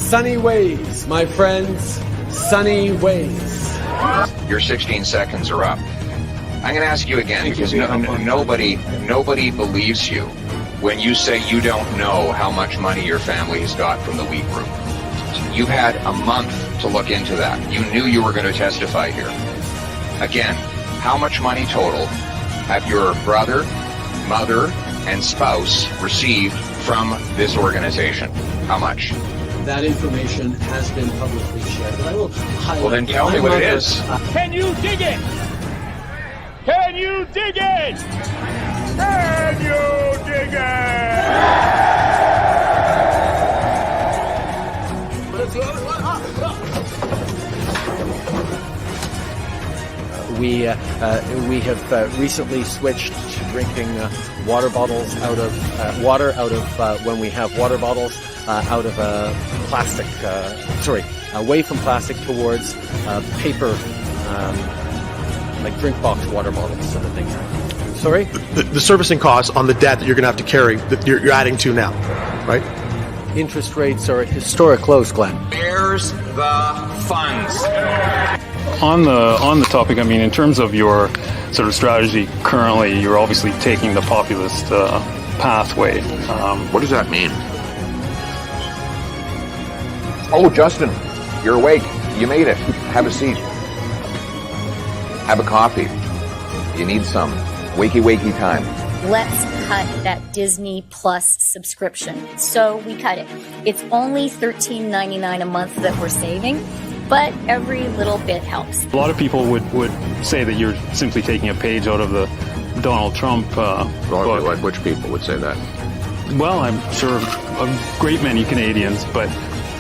Sunny ways, my friends. Sunny ways. Your 16 seconds are up. I'm going to ask you again because nobody believes you when you say you don't know how much money your family has got from the wheat group. You've had a month to look into that. You knew you were going to testify here. Again, how much money total have your brother, mother, and spouse received from this organization? How much? That information has been publicly shared, but I will highlight. Well, then tell me what it is. Can you dig it? Can you dig it? Can you dig it? We have recently switched to drinking water bottles out of water out of when we have water bottles out of plastic. Away from plastic towards paper, like drink box water bottles sort of things. Sorry? The servicing costs on the debt that you're going to have to carry that you're adding to now, right? Interest rates are at historic lows, Glenn. Where's the funds? On the topic, I mean, in terms of your sort of strategy currently, you're obviously taking the populist pathway. What does that mean? Oh, Justin, you're awake. You made it. Have a seat. Have a coffee. You need some. Wakey time. Let's cut that Disney Plus subscription. So we cut it. It's only $13.99 a month that we're saving, but every little bit helps. A lot of people would say that you're simply taking a page out of the Donald Trump book. Like which people would say that? Well, I'm sure a great many Canadians, but...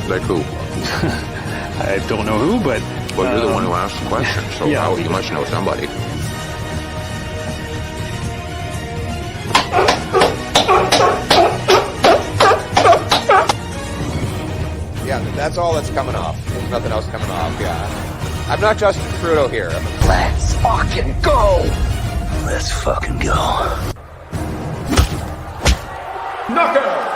Like who? I don't know who, but... Well, you're the one who asked the question, so yeah. You must know somebody. Yeah, that's all that's coming off. There's nothing else coming off, yeah. I'm not Justin Trudeau here. Let's fucking go! Let's fucking go. Knockout!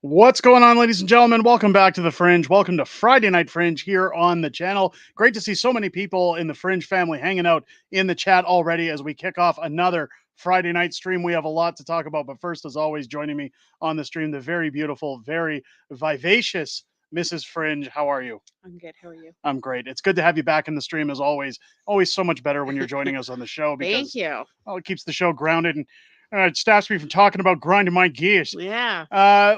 What's going on, ladies and gentlemen? Welcome back to the Fringe. Welcome to Friday Night Fringe here on the channel. Great to see so many people in the Fringe family hanging out in the chat already as we kick off another Friday night stream. We have a lot to talk about, but first, as always, joining me on the stream, the very beautiful, very vivacious Mrs. Fringe. How are you? I'm good. How are you? I'm great. It's good to have you back in the stream as always. Always so much better when you're joining us on the show. Because, Thank you. well, it keeps the show grounded and it stops me from talking about grinding my gears. Yeah.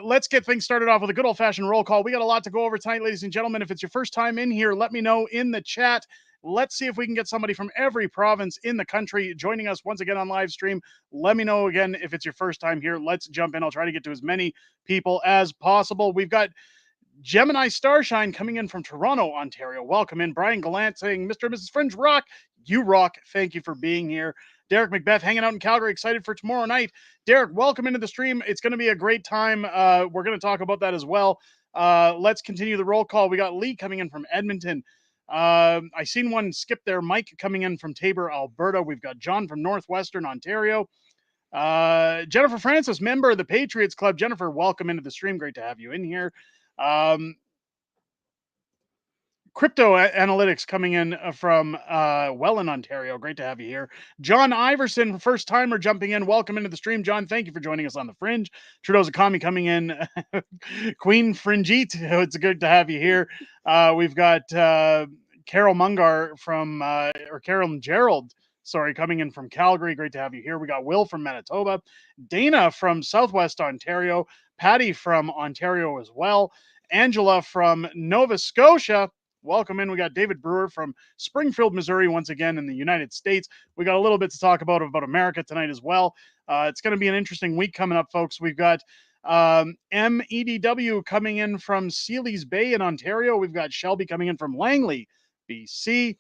Let's get things started off with a good old-fashioned roll call. We got a lot to go over tonight, ladies and gentlemen. If it's your first time in here, let me know in the chat. Let's see if we can get somebody from every province in the country joining us once again on live stream. Let me know again if it's your first time here. Let's jump in. I'll try to get to as many people as possible. We've got Gemini Starshine coming in from Toronto, Ontario. Welcome in. Brian Gallant saying, Mr. and Mrs. Fringe rock. You rock. Thank you for being here. Derek Macbeth hanging out in Calgary, excited for tomorrow night. Derek, welcome into the stream. It's going to be a great time. We're going to talk about that as well. Let's continue the roll call. We got Lee coming in from Edmonton. I seen one skip there. Mike coming in from Tabor, Alberta. We've got John from Northwestern Ontario. Jennifer Francis, member of the Patriots Club. Jennifer, welcome into the stream. Great to have you in here. Crypto Analytics coming in from Welland, Ontario. Great to have you here. John Iverson, first timer jumping in. Welcome into the stream, John. Thank you for joining us on the Fringe. Trudeau's a commie coming in. Queen Fringite, it's good to have you here. We've got Carol Mungar from or Carol Gerald. Sorry, coming in from Calgary. Great to have you here. We got Will from Manitoba, Dana from Southwest Ontario, Patty from Ontario as well, Angela from Nova Scotia. Welcome in. We got David Brewer from Springfield, Missouri, once again in the United States. We got a little bit to talk about America tonight as well. It's going to be an interesting week coming up, folks. We've got MEDW coming in from Sealy's Bay in Ontario. We've got Shelby coming in from Langley, BC.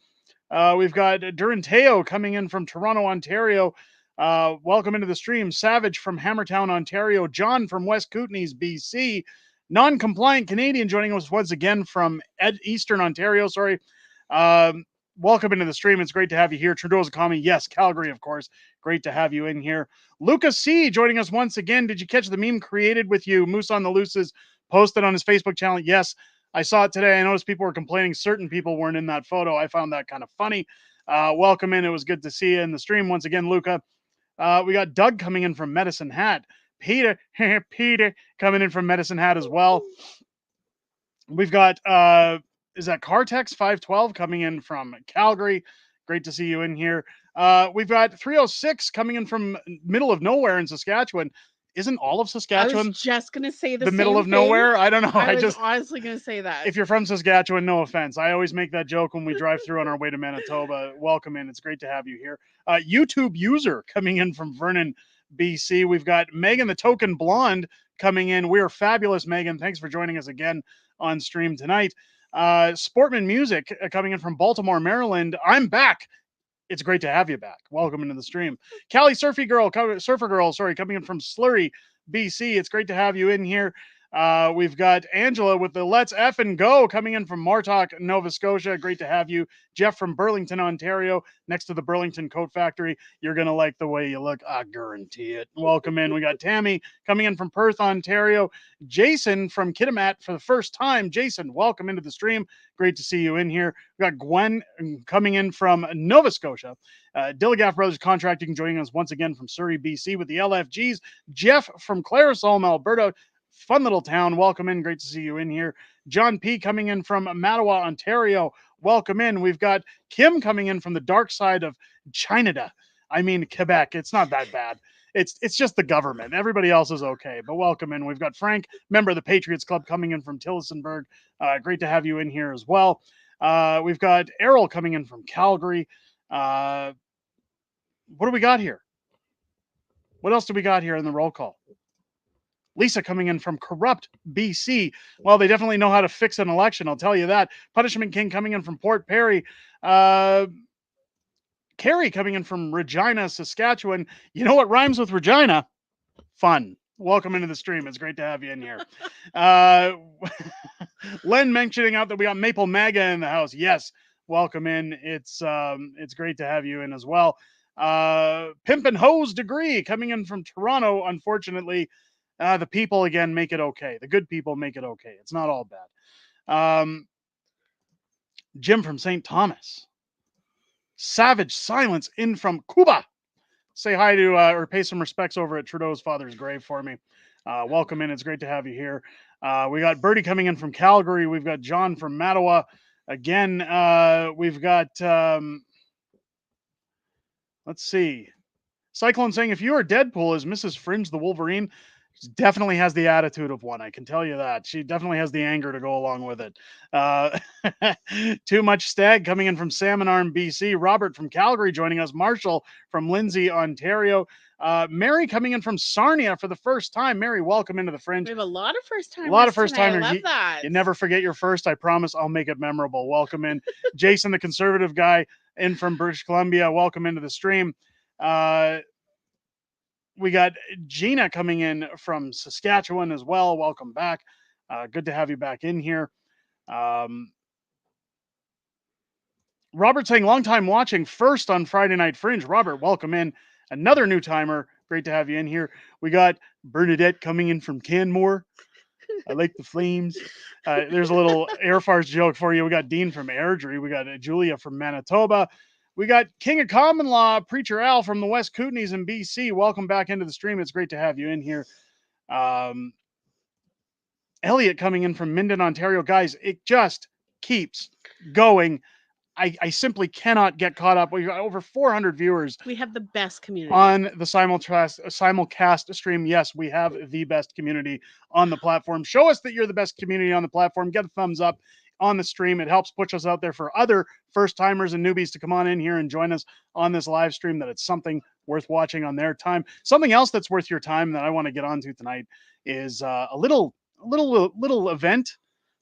We've got Duranteo coming in from Toronto, Ontario. Welcome into the stream. Savage from Hammertown, Ontario. John from West Kootenays, BC. Non-compliant Canadian joining us once again from Eastern Ontario. Sorry. welcome into the stream. It's great to have you here. Trudeau's a commie. Yes, Calgary, of course. Great to have you in here. Lucas C. joining us once again. Did you catch the meme created with you? Moose on the Looses posted on his Facebook channel. Yes, I saw it today. I noticed people were complaining certain people weren't in that photo. I found that kind of funny. Welcome in. It was good to see you in the stream once again, Luca. We got Doug coming in from Medicine Hat. Peter coming in from Medicine Hat as well. We've got, is that Cartex 512 coming in from Calgary? Great to see you in here. We've got 306 coming in from middle of nowhere in Saskatchewan. Isn't all of Saskatchewan I was just going to say the middle of nowhere? I don't know. I was honestly going to say that. If you're from Saskatchewan, no offense. I always make that joke when we drive through on our way to Manitoba. Welcome in. It's great to have you here. YouTube user coming in from Vernon, BC. We've got Megan the Token Blonde coming in. We're fabulous, Megan. Thanks for joining us again on stream tonight. Sportman Music coming in from Baltimore, Maryland. I'm back. It's great to have you back. Welcome into the stream. Callie Surfer Girl, coming in from Slurry, BC. It's great to have you in here. We've got Angela with the Let's Effin' Go coming in from Martock, Nova Scotia. Great to have you. Jeff from Burlington, Ontario, next to the Burlington Coat Factory. You're going to like the way you look. I guarantee it. Welcome in. We got Tammy coming in from Perth, Ontario. Jason from Kitimat for the first time. Jason, welcome into the stream. Great to see you in here. We got Gwen coming in from Nova Scotia. Dilligaff Brothers Contracting joining us once again from Surrey, BC with the LFGs. Jeff from Clarisholm, Alberta. Fun little town. Welcome in. Great to see you in here. John P. coming in from Mattawa, Ontario. Welcome in. We've got Kim coming in from the dark side of China. I mean, Quebec. It's not that bad. It's just the government. Everybody else is okay, but welcome in. We've got Frank, member of the Patriots Club, coming in from Tillsonburg. Great to have you in here as well. We've got Errol coming in from Calgary. What do we got here? What else do we got here in the roll call? Lisa coming in from Corrupt, BC. Well, they definitely know how to fix an election, I'll tell you that. Punishment King coming in from Port Perry. Carrie coming in from Regina, Saskatchewan. You know what rhymes with Regina? Fun. Welcome into the stream. It's great to have you in here. Len mentioning out that we got Maple Maga in the house. Yes, welcome in. It's great to have you in as well. Pimp and Hose Degree coming in from Toronto. Unfortunately, the people again make it okay. The good people make it okay. It's not all bad. Jim from St. Thomas. Savage Silence in from Cuba. Say hi to or pay some respects over at Trudeau's father's grave for me. Welcome in. It's great to have you here. We got Bertie coming in from Calgary. We've got John from Mattawa. Again, we've got, let's see. Cyclone saying, if you are Deadpool, is Mrs. Fringe the Wolverine? She definitely has the attitude of one. I can tell you that. She definitely has the anger to go along with it. Too Much Stag coming in from Salmon Arm, BC. Robert from Calgary joining us. Marshall from Lindsay, Ontario. Mary coming in from Sarnia for the first time. Mary, welcome into the Fringe. We have a lot of first timers. A lot of first timers. I love that. You never forget your first. I promise I'll make it memorable. Welcome in. Jason, the conservative guy, in from British Columbia. Welcome into the stream. We got Gina coming in from Saskatchewan as well. Welcome back. Good to have you back in here. Robert saying, long time watching, first on Friday Night Fringe. Robert, welcome in. Another new timer. Great to have you in here. We got Bernadette coming in from Canmore. I like the flames. There's a little Air Force joke for you. We got Dean from Airdrie. We got Julia from Manitoba. We got King of Common Law, Preacher Al from the West Kootenays in BC. Welcome back into the stream. It's great to have you in here. Elliot coming in from Minden, Ontario. Guys, it just keeps going. I simply cannot get caught up. We've got over 400 viewers. We have the best community on the simulcast stream. Yes, we have the best community on the platform. Show us that you're the best community on the platform. Get a thumbs up on the stream. It helps push us out there for other first timers and newbies to come on in here and join us on this live stream, that it's something worth watching on their time. Something else that's worth your time that I want to get onto tonight is a little event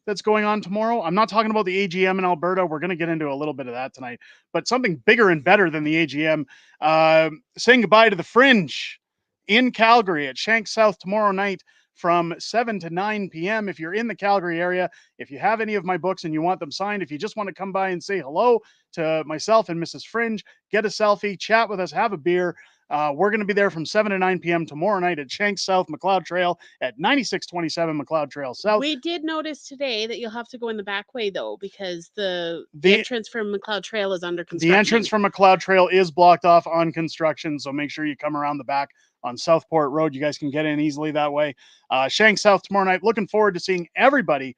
that's going on tomorrow. I'm not talking about the AGM in Alberta. We're going to get into a little bit of that tonight, but something bigger and better than the AGM. Saying goodbye to the Fringe. in Calgary at Shank South tomorrow night from 7 to 9 p.m. If you're in the Calgary area, if you have any of my books and you want them signed, if you just want to come by and say hello to myself and Mrs. Fringe, get a selfie, chat with us, have a beer. We're going to be there from 7 to 9 p.m. tomorrow night at Shank South McLeod Trail at 9627 McLeod Trail South. We did notice today that you'll have to go in the back way, though, because the entrance from McLeod Trail is under construction. The entrance from McLeod Trail is blocked off on construction, so make sure you come around the back on Southport Road. You guys can get in easily that way. Shank South tomorrow night. Looking forward to seeing everybody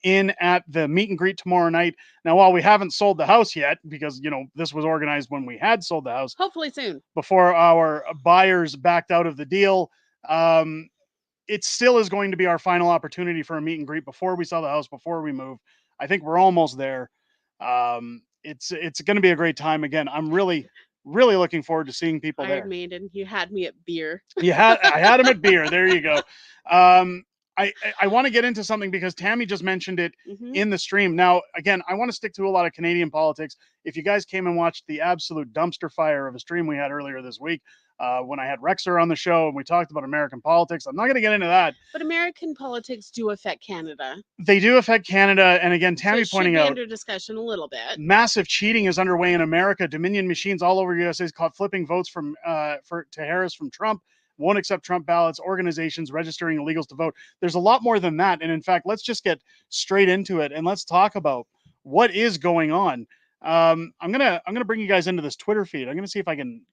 in at the meet and greet tomorrow night. Now, while we haven't sold the house yet, because, you know, this was organized when we had sold the house. Hopefully soon. Before our buyers backed out of the deal, it still is going to be our final opportunity for a meet and greet before we sell the house, before we move. I think we're almost there. It's going to be a great time. Again, I'm really looking forward to seeing people there. Iron Maiden, you had me at beer. I had him at beer. There you go. I want to get into something because Tammy just mentioned it in the stream. Now, again, I want to stick to a lot of Canadian politics. If you guys came and watched the absolute dumpster fire of a stream we had earlier this week, when I had Rexer on the show and we talked about American politics, I'm not going to get into that. But American politics do affect Canada. They do affect Canada. And again, Tammy so pointing out under discussion a little bit. Massive cheating is underway in America. Dominion machines all over USA caught flipping votes from to Harris from Trump. Won't accept Trump ballots, organizations registering illegals to vote. There's a lot more than that. And in fact, let's just get straight into it and let's talk about what is going on. I'm gonna bring you guys into this Twitter feed. I'm gonna see if I can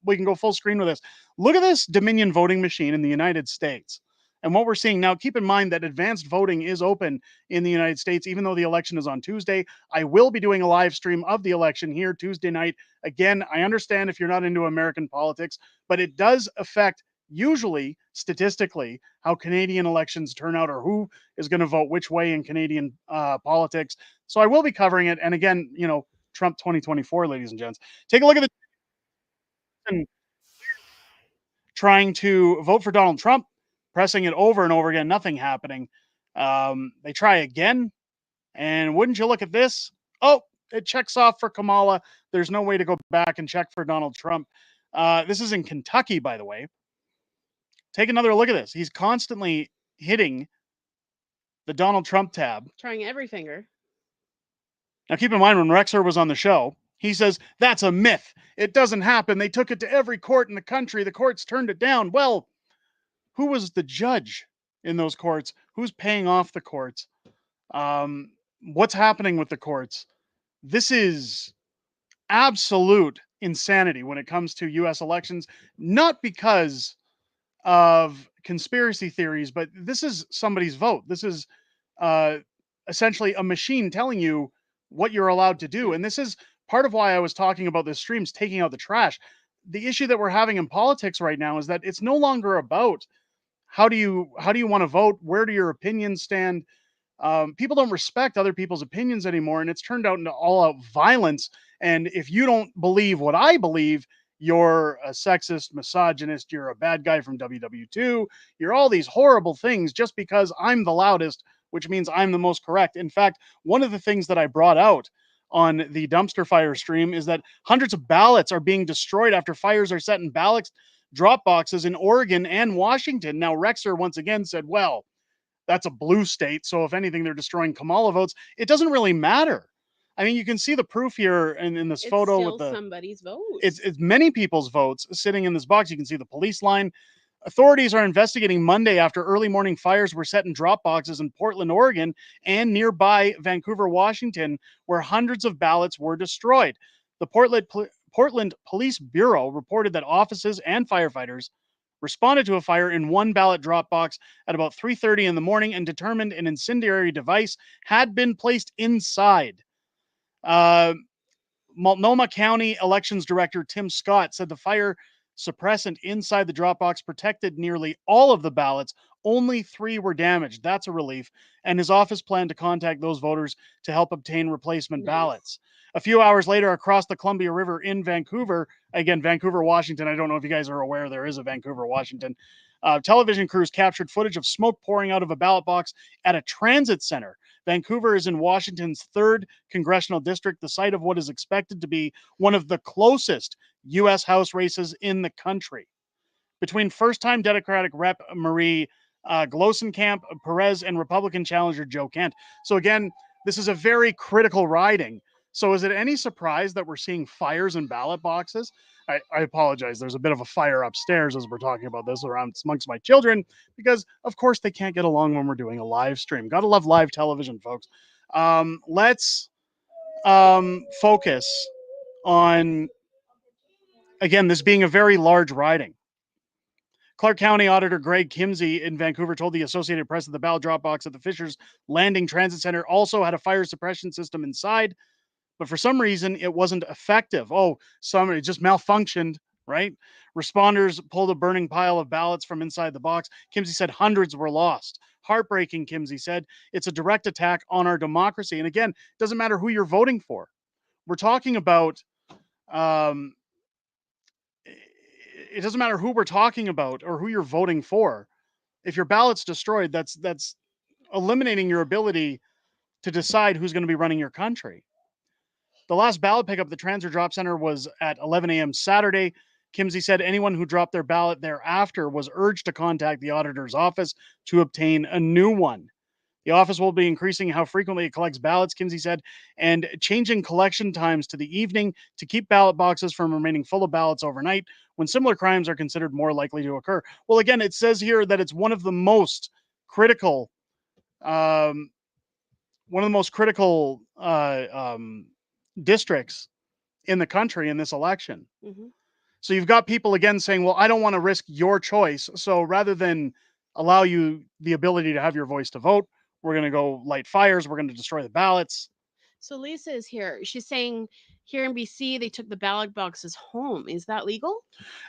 we can go full screen with this. Look at this Dominion voting machine in the United States. And what we're seeing now, keep in mind that advanced voting is open in the United States, even though the election is on Tuesday. I will be doing a live stream of the election here Tuesday night. Again, I understand if you're not into American politics, but it does affect, usually, statistically, how Canadian elections turn out or who is going to vote which way in Canadian politics. So I will be covering it. And again, you know, Trump 2024, ladies and gents. Take a look at the trying to vote for Donald Trump, pressing it over and over again, nothing happening. They try again, and wouldn't you look at this? Oh, it checks off for Kamala. There's no way to go back and check for Donald Trump. This is in Kentucky, by the way. Take another look at this. He's constantly hitting the Donald Trump tab. Trying every finger. Now, keep in mind, when Rexer was on the show, he says, that's a myth. It doesn't happen. They took it to every court in the country. The courts turned it down. Well, who was the judge in those courts? Who's paying off the courts? What's happening with the courts? This is absolute insanity when it comes to U.S. elections, not because of conspiracy theories, but this is somebody's vote. This is essentially a machine telling you what you're allowed to do. And this is part of why I was talking about this streams taking out the trash. The issue that we're having in politics right now is that it's no longer about how do you want to vote? Where do your opinions stand? People don't respect other people's opinions anymore, and it's turned out into all-out violence. And if you don't believe what I believe, you're a sexist, misogynist, you're a bad guy from WW2, you're all these horrible things just because I'm the loudest, which means I'm the most correct. In fact, one of the things that I brought out on the dumpster fire stream is that hundreds of ballots are being destroyed after fires are set in ballot drop boxes in Oregon and Washington. Now, Rexer once again said, well, that's a blue state, so if anything, they're destroying Kamala votes. It doesn't really matter. I mean, you can see the proof here in this photo with the somebody's vote. It's many people's votes sitting in this box. You can see the police line. Authorities are investigating Monday after early morning fires were set in drop boxes in Portland, Oregon, and nearby Vancouver, Washington, where hundreds of ballots were destroyed. The Portland Police Bureau reported that officers and firefighters responded to a fire in one ballot drop box at about 3:30 in the morning and determined an incendiary device had been placed inside. Multnomah County Elections Director Tim Scott said the fire suppressant inside the drop box protected nearly all of the ballots. Only 3 were damaged. That's a relief. And his office planned to contact those voters to help obtain replacement ballots. A few hours later, across the Columbia River in Vancouver, again, Vancouver, Washington. I don't know if you guys are aware there is a Vancouver, Washington. Television crews captured footage of smoke pouring out of a ballot box at a transit center. Vancouver is in Washington's 3rd congressional district, the site of what is expected to be one of the closest U.S. House races in the country. between first-time Democratic Rep Marie Glosenkamp Perez and Republican challenger Joe Kent. So again, this is a very critical riding. So is it any surprise that we're seeing fires in ballot boxes? I apologize. There's a bit of a fire upstairs as we're talking about this around amongst my children, because of course they can't get along when we're doing a live stream. Gotta love live television, folks. Let's focus on, again, this being a very large riding. Clark County Auditor Greg Kimsey in Vancouver told the Associated Press that the ballot drop box at the Fishers Landing Transit Center also had a fire suppression system inside, but for some reason it wasn't effective. Oh, it just malfunctioned, right? Responders pulled a burning pile of ballots from inside the box. Kimsey said hundreds were lost. Heartbreaking, Kimsey said. It's a direct attack on our democracy. And again, it doesn't matter who you're voting for. We're talking about it doesn't matter who we're talking about or who you're voting for. If your ballot's destroyed, that's eliminating your ability to decide who's going to be running your country. The last ballot pickup at the Transfer Drop Center was at 11 a.m. Saturday. Kimsey said anyone who dropped their ballot thereafter was urged to contact the auditor's office to obtain a new one. The office will be increasing how frequently it collects ballots, Kimsey said, and changing collection times to the evening to keep ballot boxes from remaining full of ballots overnight when similar crimes are considered more likely to occur. Well, again, it says here that it's one of the most critical, districts in the country in this election. Mm-hmm. So you've got people again saying, well, I don't want to risk your choice. So rather than allow you the ability to have your voice to vote, we're going to go light fires. We're going to destroy the ballots. So Lisa is here. She's saying here in BC, they took the ballot boxes home. Is that legal?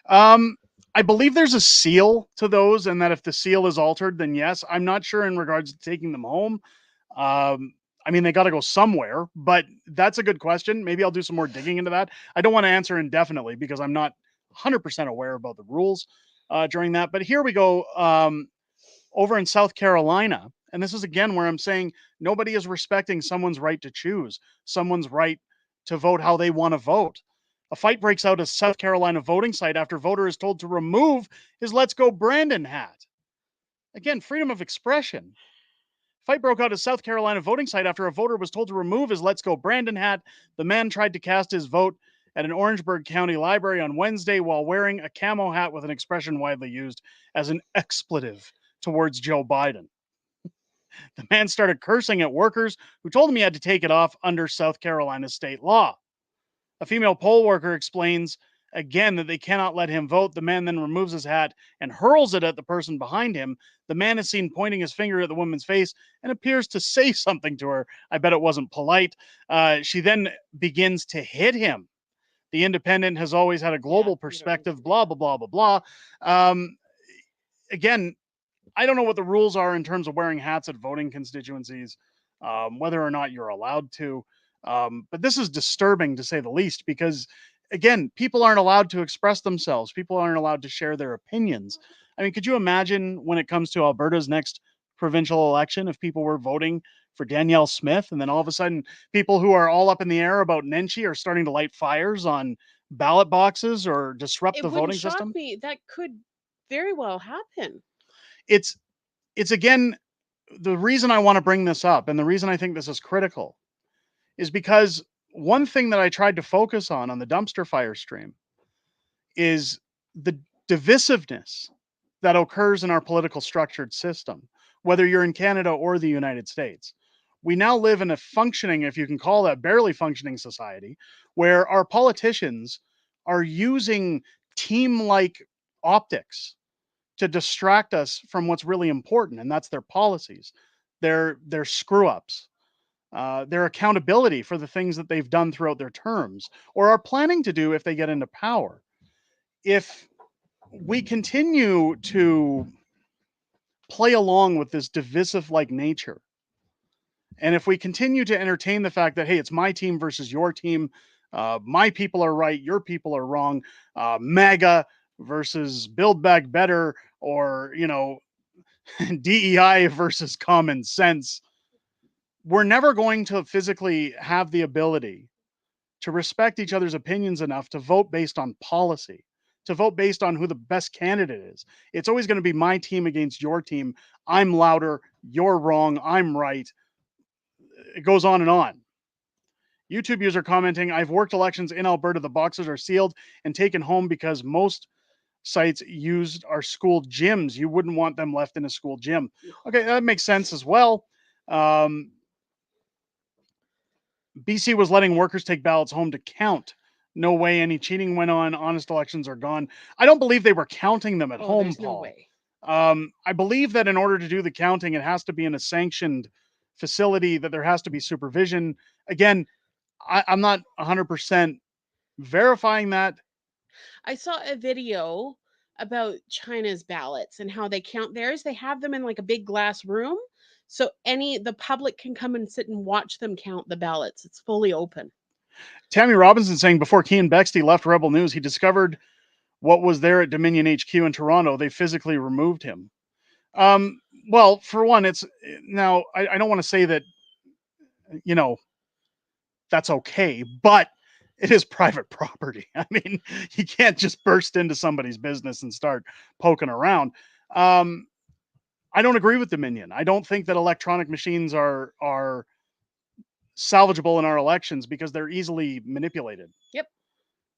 I believe there's a seal to those, and that if the seal is altered, then yes. I'm not sure in regards to taking them home. I mean, they got to go somewhere, but that's a good question. Maybe I'll do some more digging into that. I don't want to answer indefinitely because I'm not 100% aware about the rules during that. But here we go. Over in South Carolina, and this is again where I'm saying nobody is respecting someone's right to choose, someone's right to vote how they want to vote. A fight breaks out at a South Carolina voting site after voter is told to remove his Let's Go Brandon hat. Again, freedom of expression. Fight broke out at a South Carolina voting site after a voter was told to remove his Let's Go Brandon hat. The man tried to cast his vote at an Orangeburg County library on Wednesday while wearing a camo hat with an expression widely used as an expletive towards Joe Biden. The man started cursing at workers who told him he had to take it off under South Carolina state law. A female poll worker explains again that they cannot let him vote. The man then removes his hat and hurls it at the person behind him. The man is seen pointing his finger at the woman's face and appears to say something to her. I bet it wasn't polite. She then begins to hit him. The Independent has always had a global perspective, blah, blah, blah, blah, blah. Again, I don't know what the rules are in terms of wearing hats at voting constituencies, whether or not you're allowed to. But this is disturbing to say the least, because again, people aren't allowed to express themselves. People aren't allowed to share their opinions. I mean, could you imagine when it comes to Alberta's next provincial election, if people were voting for Danielle Smith and then all of a sudden people who are all up in the air about Nenshi are starting to light fires on ballot boxes or disrupt the voting system? Me. That could very well happen. It's again, the reason I want to bring this up and the reason I think this is critical is because one thing that I tried to focus on the dumpster fire stream is the divisiveness that occurs in our political structured system, whether you're in Canada or the United States. We now live in a functioning, if you can call that barely functioning society, where our politicians are using team-like optics to distract us from what's really important, and that's their policies, their screw-ups, their accountability for the things that they've done throughout their terms or are planning to do if they get into power. If we continue to play along with this divisive-like nature, and if we continue to entertain the fact that, hey, it's my team versus your team, my people are right, your people are wrong, MAGA versus Build Back Better, or, DEI versus common sense, we're never going to physically have the ability to respect each other's opinions enough to vote based on policy, to vote based on who the best candidate is. It's always going to be my team against your team. I'm louder, you're wrong, I'm right. It goes on and on. YouTube user commenting, I've worked elections in Alberta. The boxes are sealed and taken home because most sites used our school gyms. You wouldn't want them left in a school gym. Okay, that makes sense as well. BC was letting workers take ballots home to count. No way any cheating went on. Honest elections are gone. I don't believe they were counting them at home, there's Paul. no way. I believe that in order to do the counting, it has to be in a sanctioned facility, that there has to be supervision. Again, I'm not 100% verifying that. I saw a video about China's ballots and how they count theirs. They have them in like a big glass room. So the public can come and sit and watch them count the ballots. It's fully open. Tammy Robinson saying before Cian Bexley left Rebel News, he discovered what was there at Dominion HQ in Toronto. They physically removed him. Well, for one, it's now I don't want to say that, that's okay, but it is private property. I mean, you can't just burst into somebody's business and start poking around. I don't agree with Dominion. I don't think that electronic machines are salvageable in our elections because they're easily manipulated. Yep.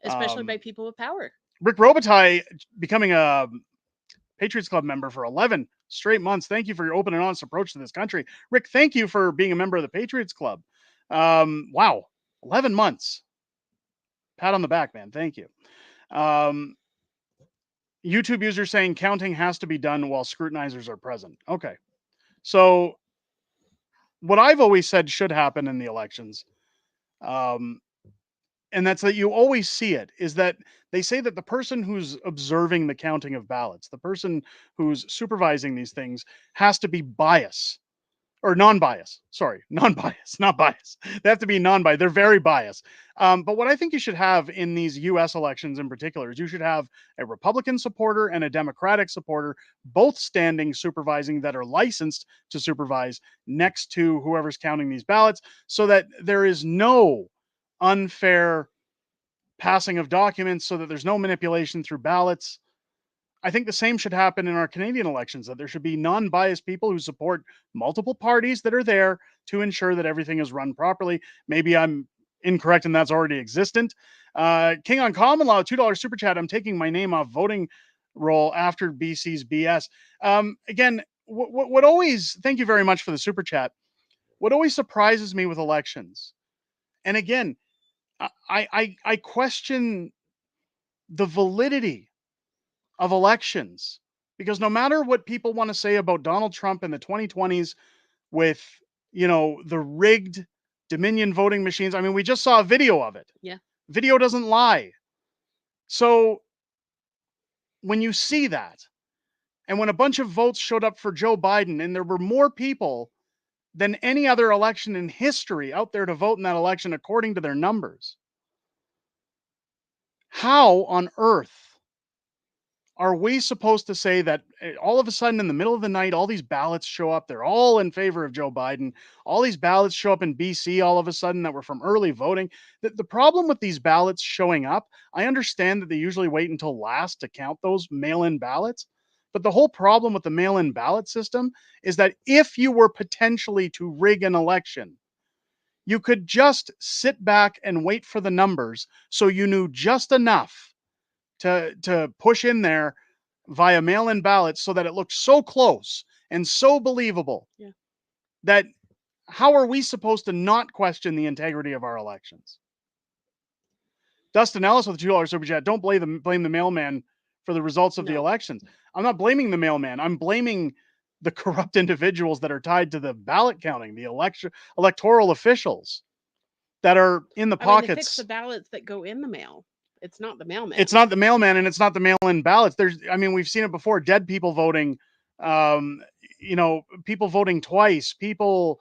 Especially by people with power. Rick Robitaille becoming a Patriots Club member for 11 straight months. Thank you for your open and honest approach to this country. Rick, thank you for being a member of the Patriots Club. Wow. 11 months. Pat on the back, man. Thank you. YouTube user saying counting has to be done while scrutinizers are present. Okay. So what I've always said should happen in the elections, and that's that you always see it, is that they say that the person who's observing the counting of ballots, the person who's supervising these things, has to be biased. Or non-bias. Sorry, non-bias, not bias. They have to be non-biased. They're very biased. But what I think you should have in these U.S. elections in particular is you should have a Republican supporter and a Democratic supporter, both standing supervising, that are licensed to supervise next to whoever's counting these ballots, so that there is no unfair passing of documents, so that there's no manipulation through ballots. I think the same should happen in our Canadian elections, that there should be non-biased people who support multiple parties that are there to ensure that everything is run properly. Maybe I'm incorrect and that's already existent. King on Common Law, $2 super chat. I'm taking my name off voting roll after BC's BS. Again, what always, thank you very much for the super chat. What always surprises me with elections, and again, I question the validity of elections, because no matter what people want to say about Donald Trump in the 2020s with, the rigged Dominion voting machines. I mean, we just saw a video of it. Yeah. Video doesn't lie. So when you see that, and when a bunch of votes showed up for Joe Biden, and there were more people than any other election in history out there to vote in that election according to their numbers, how on earth are we supposed to say that all of a sudden in the middle of the night, all these ballots show up, they're all in favor of Joe Biden, all these ballots show up in BC all of a sudden that were from early voting? The problem with these ballots showing up, I understand that they usually wait until last to count those mail-in ballots, but the whole problem with the mail-in ballot system is that if you were potentially to rig an election, you could just sit back and wait for the numbers so you knew just enough to push in there via mail-in ballots so that it looked so close and so believable. Yeah. That how are we supposed to not question the integrity of our elections? Dustin Ellis with a $2 super chat. Don't blame the mailman for the results of the elections. I'm not blaming the mailman. I'm blaming the corrupt individuals that are tied to the ballot counting, the electoral officials that are in the pockets. They fix the ballots that go in the mail. It's not the mailman. It's not the mailman, and it's not the mail-in ballots. We've seen it before. Dead people voting, people voting twice, people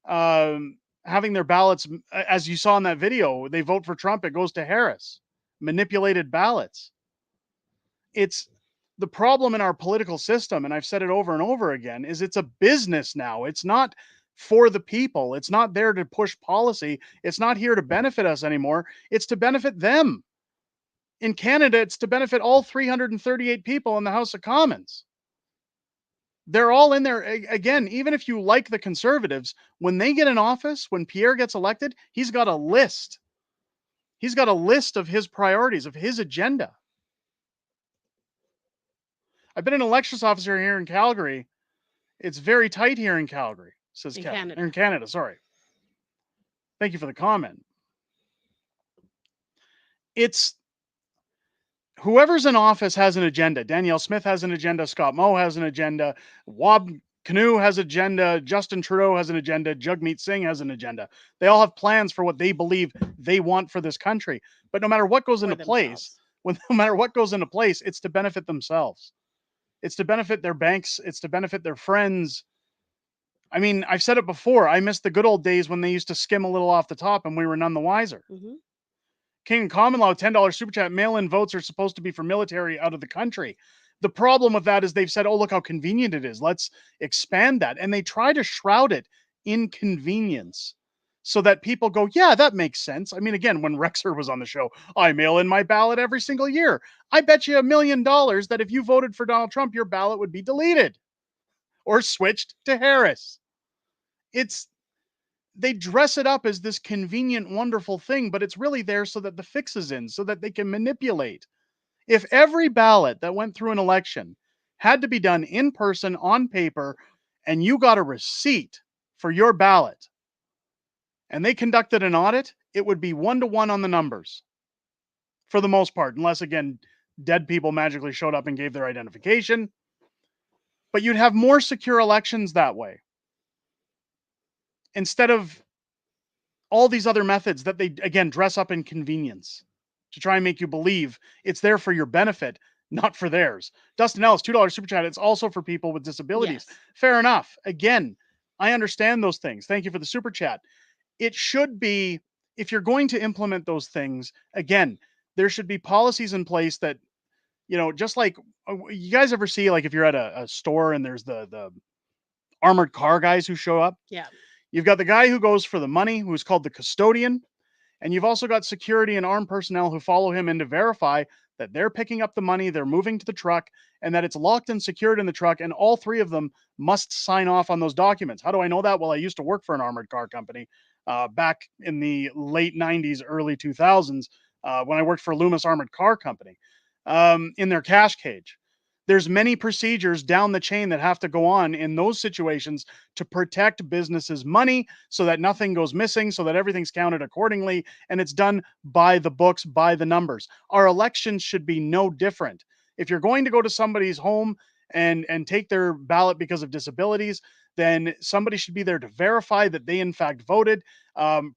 having their ballots, as you saw in that video, they vote for Trump, it goes to Harris. Manipulated ballots. It's the problem in our political system, and I've said it over and over again, is it's a business now. It's not for the people. It's not there to push policy. It's not here to benefit us anymore. It's to benefit them. In Canada, it's to benefit all 338 people in the House of Commons. They're all in there. Again, even if you like the Conservatives, when they get in office, when Pierre gets elected, he's got a list. He's got a list of his priorities, of his agenda. I've been an elections officer here in Calgary. It's very tight here in Calgary, says Kevin. Canada. In Canada, sorry. Thank you for the comment. It's whoever's in office has an agenda. Danielle Smith has an agenda. Scott Moe has an agenda. Wab Canoe has an agenda. Justin Trudeau has an agenda. Jagmeet Singh has an agenda. They all have plans for what they believe they want for this country. But no matter what goes into place, no matter what goes into place, it's to benefit themselves. It's to benefit their banks. It's to benefit their friends. I mean, I've said it before. I miss the good old days when they used to skim a little off the top and we were none the wiser. Mm-hmm. King and Common Law, $10 super chat. Mail-in votes are supposed to be for military out of the country. The problem with that is they've said, oh, look how convenient it is. Let's expand that. And they try to shroud it in convenience so that people go, yeah, that makes sense. I mean, again, when Rexer was on the show, I mail in my ballot every single year. I bet you $1 million that if you voted for Donald Trump, your ballot would be deleted or switched to Harris. They dress it up as this convenient, wonderful thing, but it's really there so that the fix is in, so that they can manipulate. If every ballot that went through an election had to be done in person on paper, and you got a receipt for your ballot, and they conducted an audit, it would be 1-to-1 on the numbers for the most part, unless, again, dead people magically showed up and gave their identification. But you'd have more secure elections that way, instead of all these other methods that they, again, dress up in convenience to try and make you believe it's there for your benefit, not for theirs. Dustin Ellis, $2 super chat. It's also for people with disabilities. Yes. Fair enough. Again, I understand those things. Thank you for the super chat. It should be, if you're going to implement those things, again, there should be policies in place that, you know, just like you guys ever see, like if you're at a store and there's the armored car guys who show up. Yeah. You've got the guy who goes for the money, who's called the custodian. And you've also got security and armed personnel who follow him in to verify that they're picking up the money, they're moving to the truck, and that it's locked and secured in the truck. And all three of them must sign off on those documents. How do I know that? Well, I used to work for an armored car company back in the late 90s, early 2000s, when I worked for Loomis Armored Car Company in their cash cage. There's many procedures down the chain that have to go on in those situations to protect businesses' money so that nothing goes missing, so that everything's counted accordingly, and it's done by the books, by the numbers. Our elections should be no different. If you're going to go to somebody's home and take their ballot because of disabilities, then somebody should be there to verify that they in fact voted,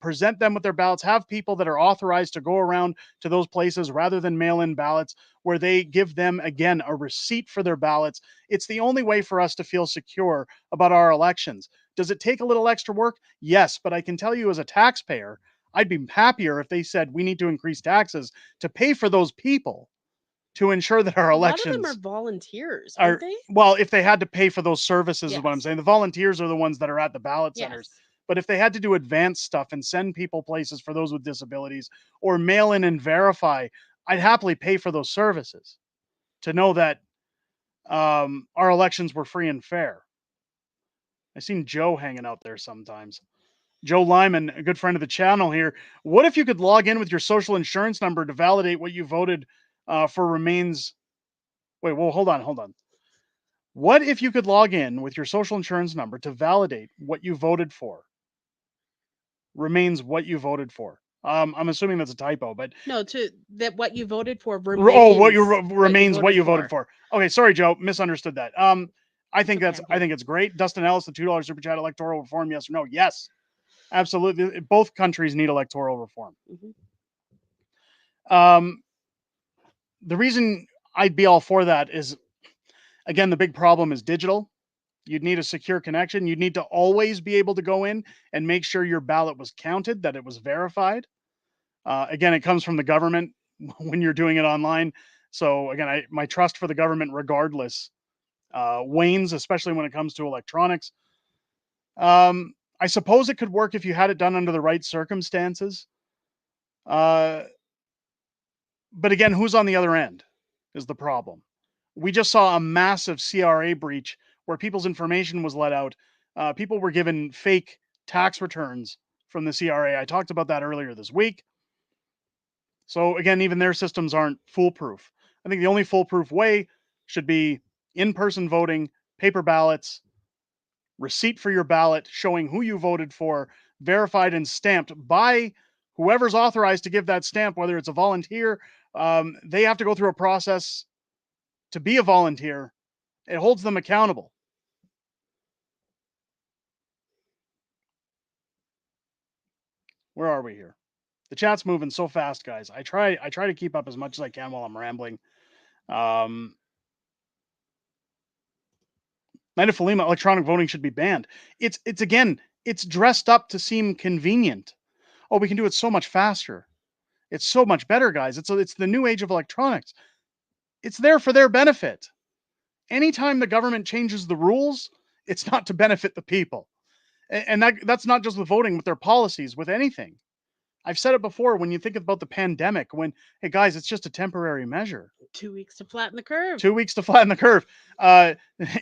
present them with their ballots, have people that are authorized to go around to those places rather than mail-in ballots where they give them, again, a receipt for their ballots. It's the only way for us to feel secure about our elections. Does it take a little extra work? Yes, but I can tell you as a taxpayer, I'd be happier if they said we need to increase taxes to pay for those people to ensure that our elections... A lot of them are volunteers, aren't they? Well, if they had to pay for those services, yes, is what I'm saying. The volunteers are the ones that are at the ballot centers. Yes. But if they had to do advanced stuff and send people places for those with disabilities or mail in and verify, I'd happily pay for those services to know that our elections were free and fair. I've seen Joe hanging out there sometimes. Joe Lyman, a good friend of the channel here. What if you could log in with your social insurance number to validate what you voted for remains... Wait, well, hold on. What if you could log in with your social insurance number to validate what you voted for? Remains what you voted for. I'm assuming that's a typo, but no, that what you voted for remains. Oh, what you voted for. Okay, sorry, Joe, misunderstood that. I think it's great. Dustin Ellis, the $2 super chat, electoral reform, yes or no? Yes, absolutely. Both countries need electoral reform. Mm-hmm. The reason I'd be all for that is, again, the big problem is digital. You'd need a secure connection. You'd need to always be able to go in and make sure your ballot was counted, that it was verified. Again, it comes from the government when you're doing it online. So again, my trust for the government regardless wanes, especially when it comes to electronics. I suppose it could work if you had it done under the right circumstances. But again, who's on the other end is the problem. We just saw a massive CRA breach where people's information was let out. People were given fake tax returns from the CRA. I talked about that earlier this week. So again, even their systems aren't foolproof. I think the only foolproof way should be in-person voting, paper ballots, receipt for your ballot showing who you voted for, verified and stamped by whoever's authorized to give that stamp, whether it's a volunteer. They have to go through a process to be a volunteer. It holds them accountable. Where are we here? The chat's moving so fast, guys. I try to keep up as much as I can while I'm rambling. Night of Philema, electronic voting should be banned. It's dressed up to seem convenient. Oh, we can do it so much faster. It's so much better, guys. It's the new age of electronics. It's there for their benefit. Anytime the government changes the rules, it's not to benefit the people. And that's not just with voting, with their policies, with anything. I've said it before, when you think about the pandemic, hey guys, it's just a temporary measure. 2 weeks to flatten the curve. 2 weeks to flatten the curve.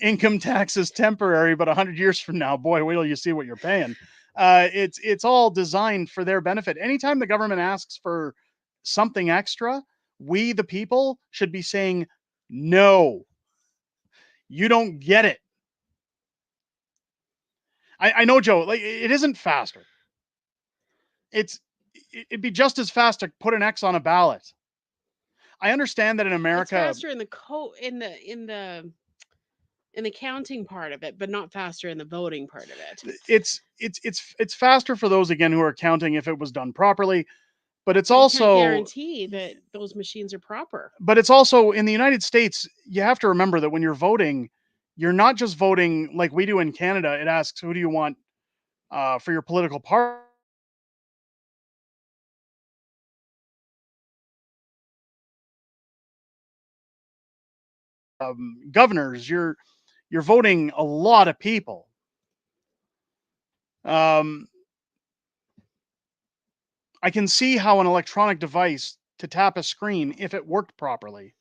Income tax is temporary, but 100 years from now, boy, wait till you see what you're paying. It's all designed for their benefit. Anytime the government asks for something extra, we, the people, should be saying, no, you don't get it. I know, Joe, like, it isn't faster. It'd be just as fast to put an X on a ballot. I understand that in America, it's faster in the counting part of it, but not faster in the voting part of it. It's faster for those, again, who are counting if it was done properly, but it's You also can't guarantee that those machines are proper. But it's also, in the United States, you have to remember that when you're voting, you're not just voting like we do in Canada. It asks, who do you want for your political party? Governors, you're voting a lot of people. I can see how an electronic device to tap a screen, if it worked properly,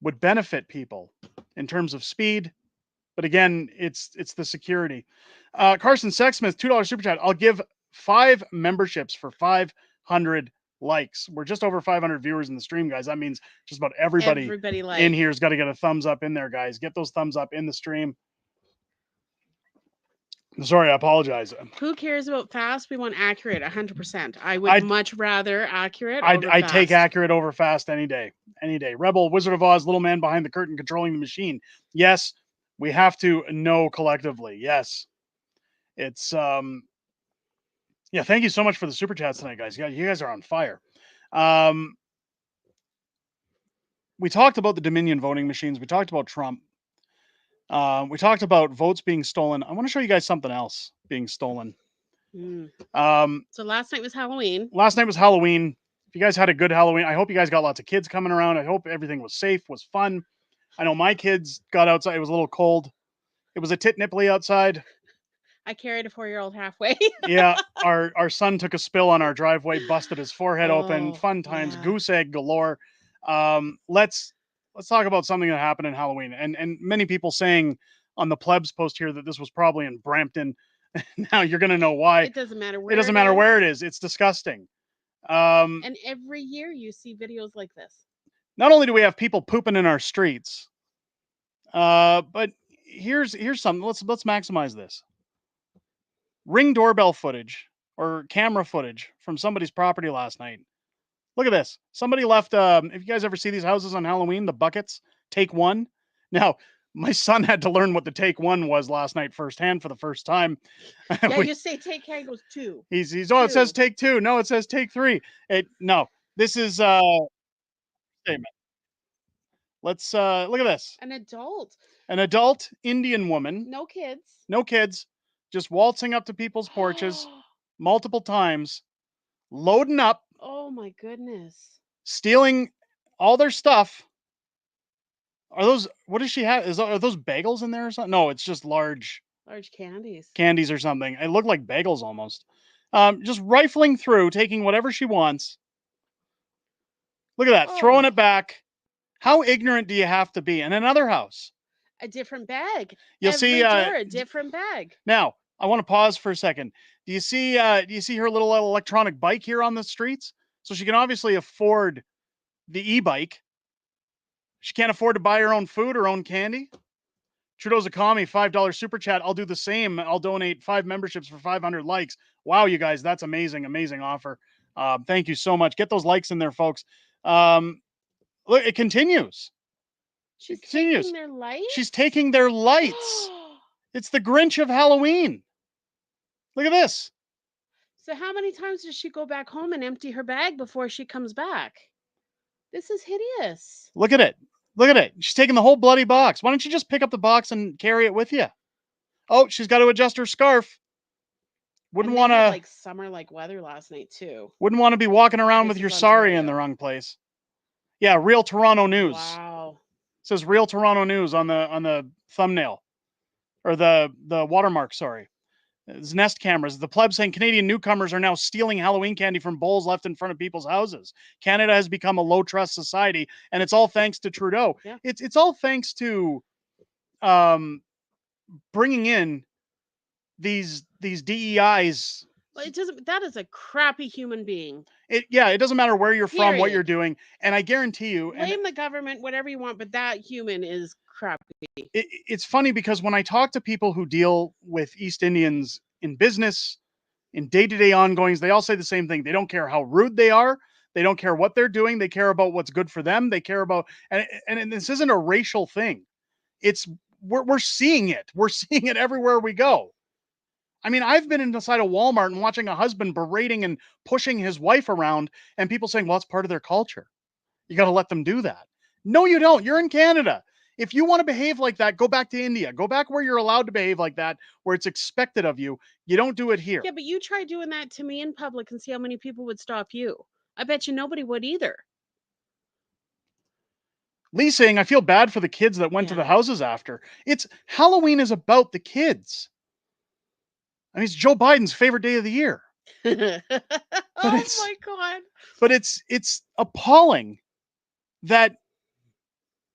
would benefit people in terms of speed. But again, it's the security. Carson Sexsmith, $2 super chat. I'll give 5 memberships for 500 likes. We're just over 500 viewers in the stream, guys. That means just about everybody in here's got to get a thumbs up in there, guys. Get those thumbs up in the stream. Sorry, I apologize. Who cares about fast? We want accurate, 100%. I'd much rather accurate over I'd fast. take accurate over fast any day. Any day. Rebel, Wizard of Oz, little man behind the curtain controlling the machine. Yes, we have to know collectively. Yes. It's yeah, thank you so much for the super chats tonight, guys. You guys are on fire. We talked about the Dominion voting machines. We talked about Trump. We talked about votes being stolen. I want to show you guys something else being stolen. So last night was Halloween. Last night was Halloween. If you guys had a good Halloween, I hope you guys got lots of kids coming around. I hope everything was safe, was fun. I know my kids got outside. It was a little cold. It was a tit nipply outside. I carried a 4-year-old halfway. Yeah, our son took a spill on our driveway, busted his forehead open. Fun times, goose egg galore. Let's talk about something that happened in Halloween. And many people saying on the plebs post here that this was probably in Brampton. Now you're gonna know why. It doesn't matter where. It doesn't matter where it is. It's disgusting. And every year you see videos like this. Not only do we have people pooping in our streets, but here's something. Let's maximize this. Ring doorbell footage or camera footage from somebody's property last night. Look at this. Somebody left, if you guys ever see these houses on Halloween, the buckets, take one. Now, my son had to learn what the take one was last night firsthand for the first time. Yeah, you say take one, goes 2. He's it says take 2. No, it says take 3. No, this is statement. Let's look at this. An adult Indian woman. No kids. Just waltzing up to people's porches multiple times, loading up. Oh my goodness. Stealing all their stuff. What does she have? Are those bagels in there or something? No, it's just large candies. Candies or something. It looked like bagels almost. Just rifling through, taking whatever she wants. Look at that, Oh. throwing it back. How ignorant do you have to be? In another house, A different bag. you'll Every see. drawer, a different bag. Now, I want to pause for a second. Do you see her little electronic bike here on the streets? So she can obviously afford the e-bike. She can't afford to buy her own food, her own candy. Trudeau's a commie, $5 super chat. I'll do the same. I'll donate 5 memberships for 500 likes. Wow, you guys, that's amazing. Amazing offer. Thank you so much. Get those likes in there, folks. Look, it continues. She's It continues. taking their lights? She's taking their lights. It's the Grinch of Halloween. Look at this. So how many times does she go back home and empty her bag before she comes back? This is hideous. Look at it. Look at it. She's taking the whole bloody box. Why don't you just pick up the box and carry it with you? Oh, she's got to adjust her scarf. Wouldn't want to like summer like weather last night too. Wouldn't want to be walking around with This your is sari in Ontario. the wrong place. Yeah, Real Toronto News. Wow. It says Real Toronto News on the thumbnail or the watermark, sorry. It's Nest cameras. The pleb saying Canadian newcomers are now stealing Halloween candy from bowls left in front of people's houses. Canada has become a low trust society, and it's all thanks to Trudeau. Yeah. It's all thanks to bringing in these DEIs. Well, it doesn't. That is a crappy human being. It doesn't matter where you're from, what Period. you're doing, and I guarantee you. Blame the government, whatever you want, but that human is crappy. It's funny because when I talk to people who deal with East Indians in business, in day-to-day ongoings, they all say the same thing. They don't care how rude they are. They don't care what they're doing. They care about what's good for them. They care about, and this isn't a racial thing. We're seeing it. We're seeing it everywhere we go. I mean, I've been inside a Walmart and watching a husband berating and pushing his wife around and people saying, well, it's part of their culture. You got to let them do that. No, you don't. You're in Canada. If you want to behave like that, go back to India. Go back where you're allowed to behave like that, where it's expected of you. You don't do it here. Yeah, but you try doing that to me in public and see how many people would stop you. I bet you nobody would either. Lee saying, I feel bad for the kids that went to the houses after. Halloween is about the kids. I mean, it's Joe Biden's favorite day of the year. Oh my God. But it's appalling that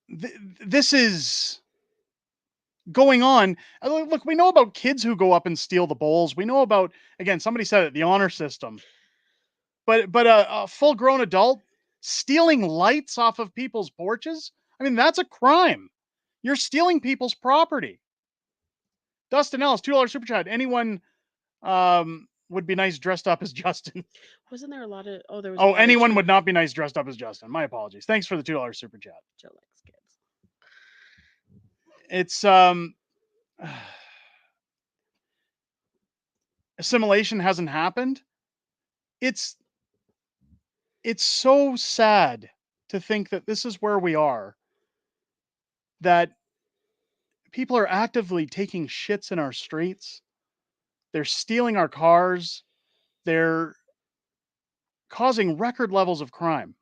this is going on. Look, we know about kids who go up and steal the bowls. We know about, again, somebody said it, the honor system. But a full-grown adult stealing lights off of people's porches? I mean, that's a crime. You're stealing people's property. Dustin Ellis, $2 super chat. Anyone would be nice dressed up as Justin. Wasn't there a lot of there was anyone would not be nice dressed up as Justin. My apologies. Thanks for the $2 super chat. Joe likes kids. It's assimilation hasn't happened. It's so sad to think that this is where we are, that people are actively taking shits in our streets. They're stealing our cars. They're causing record levels of crime.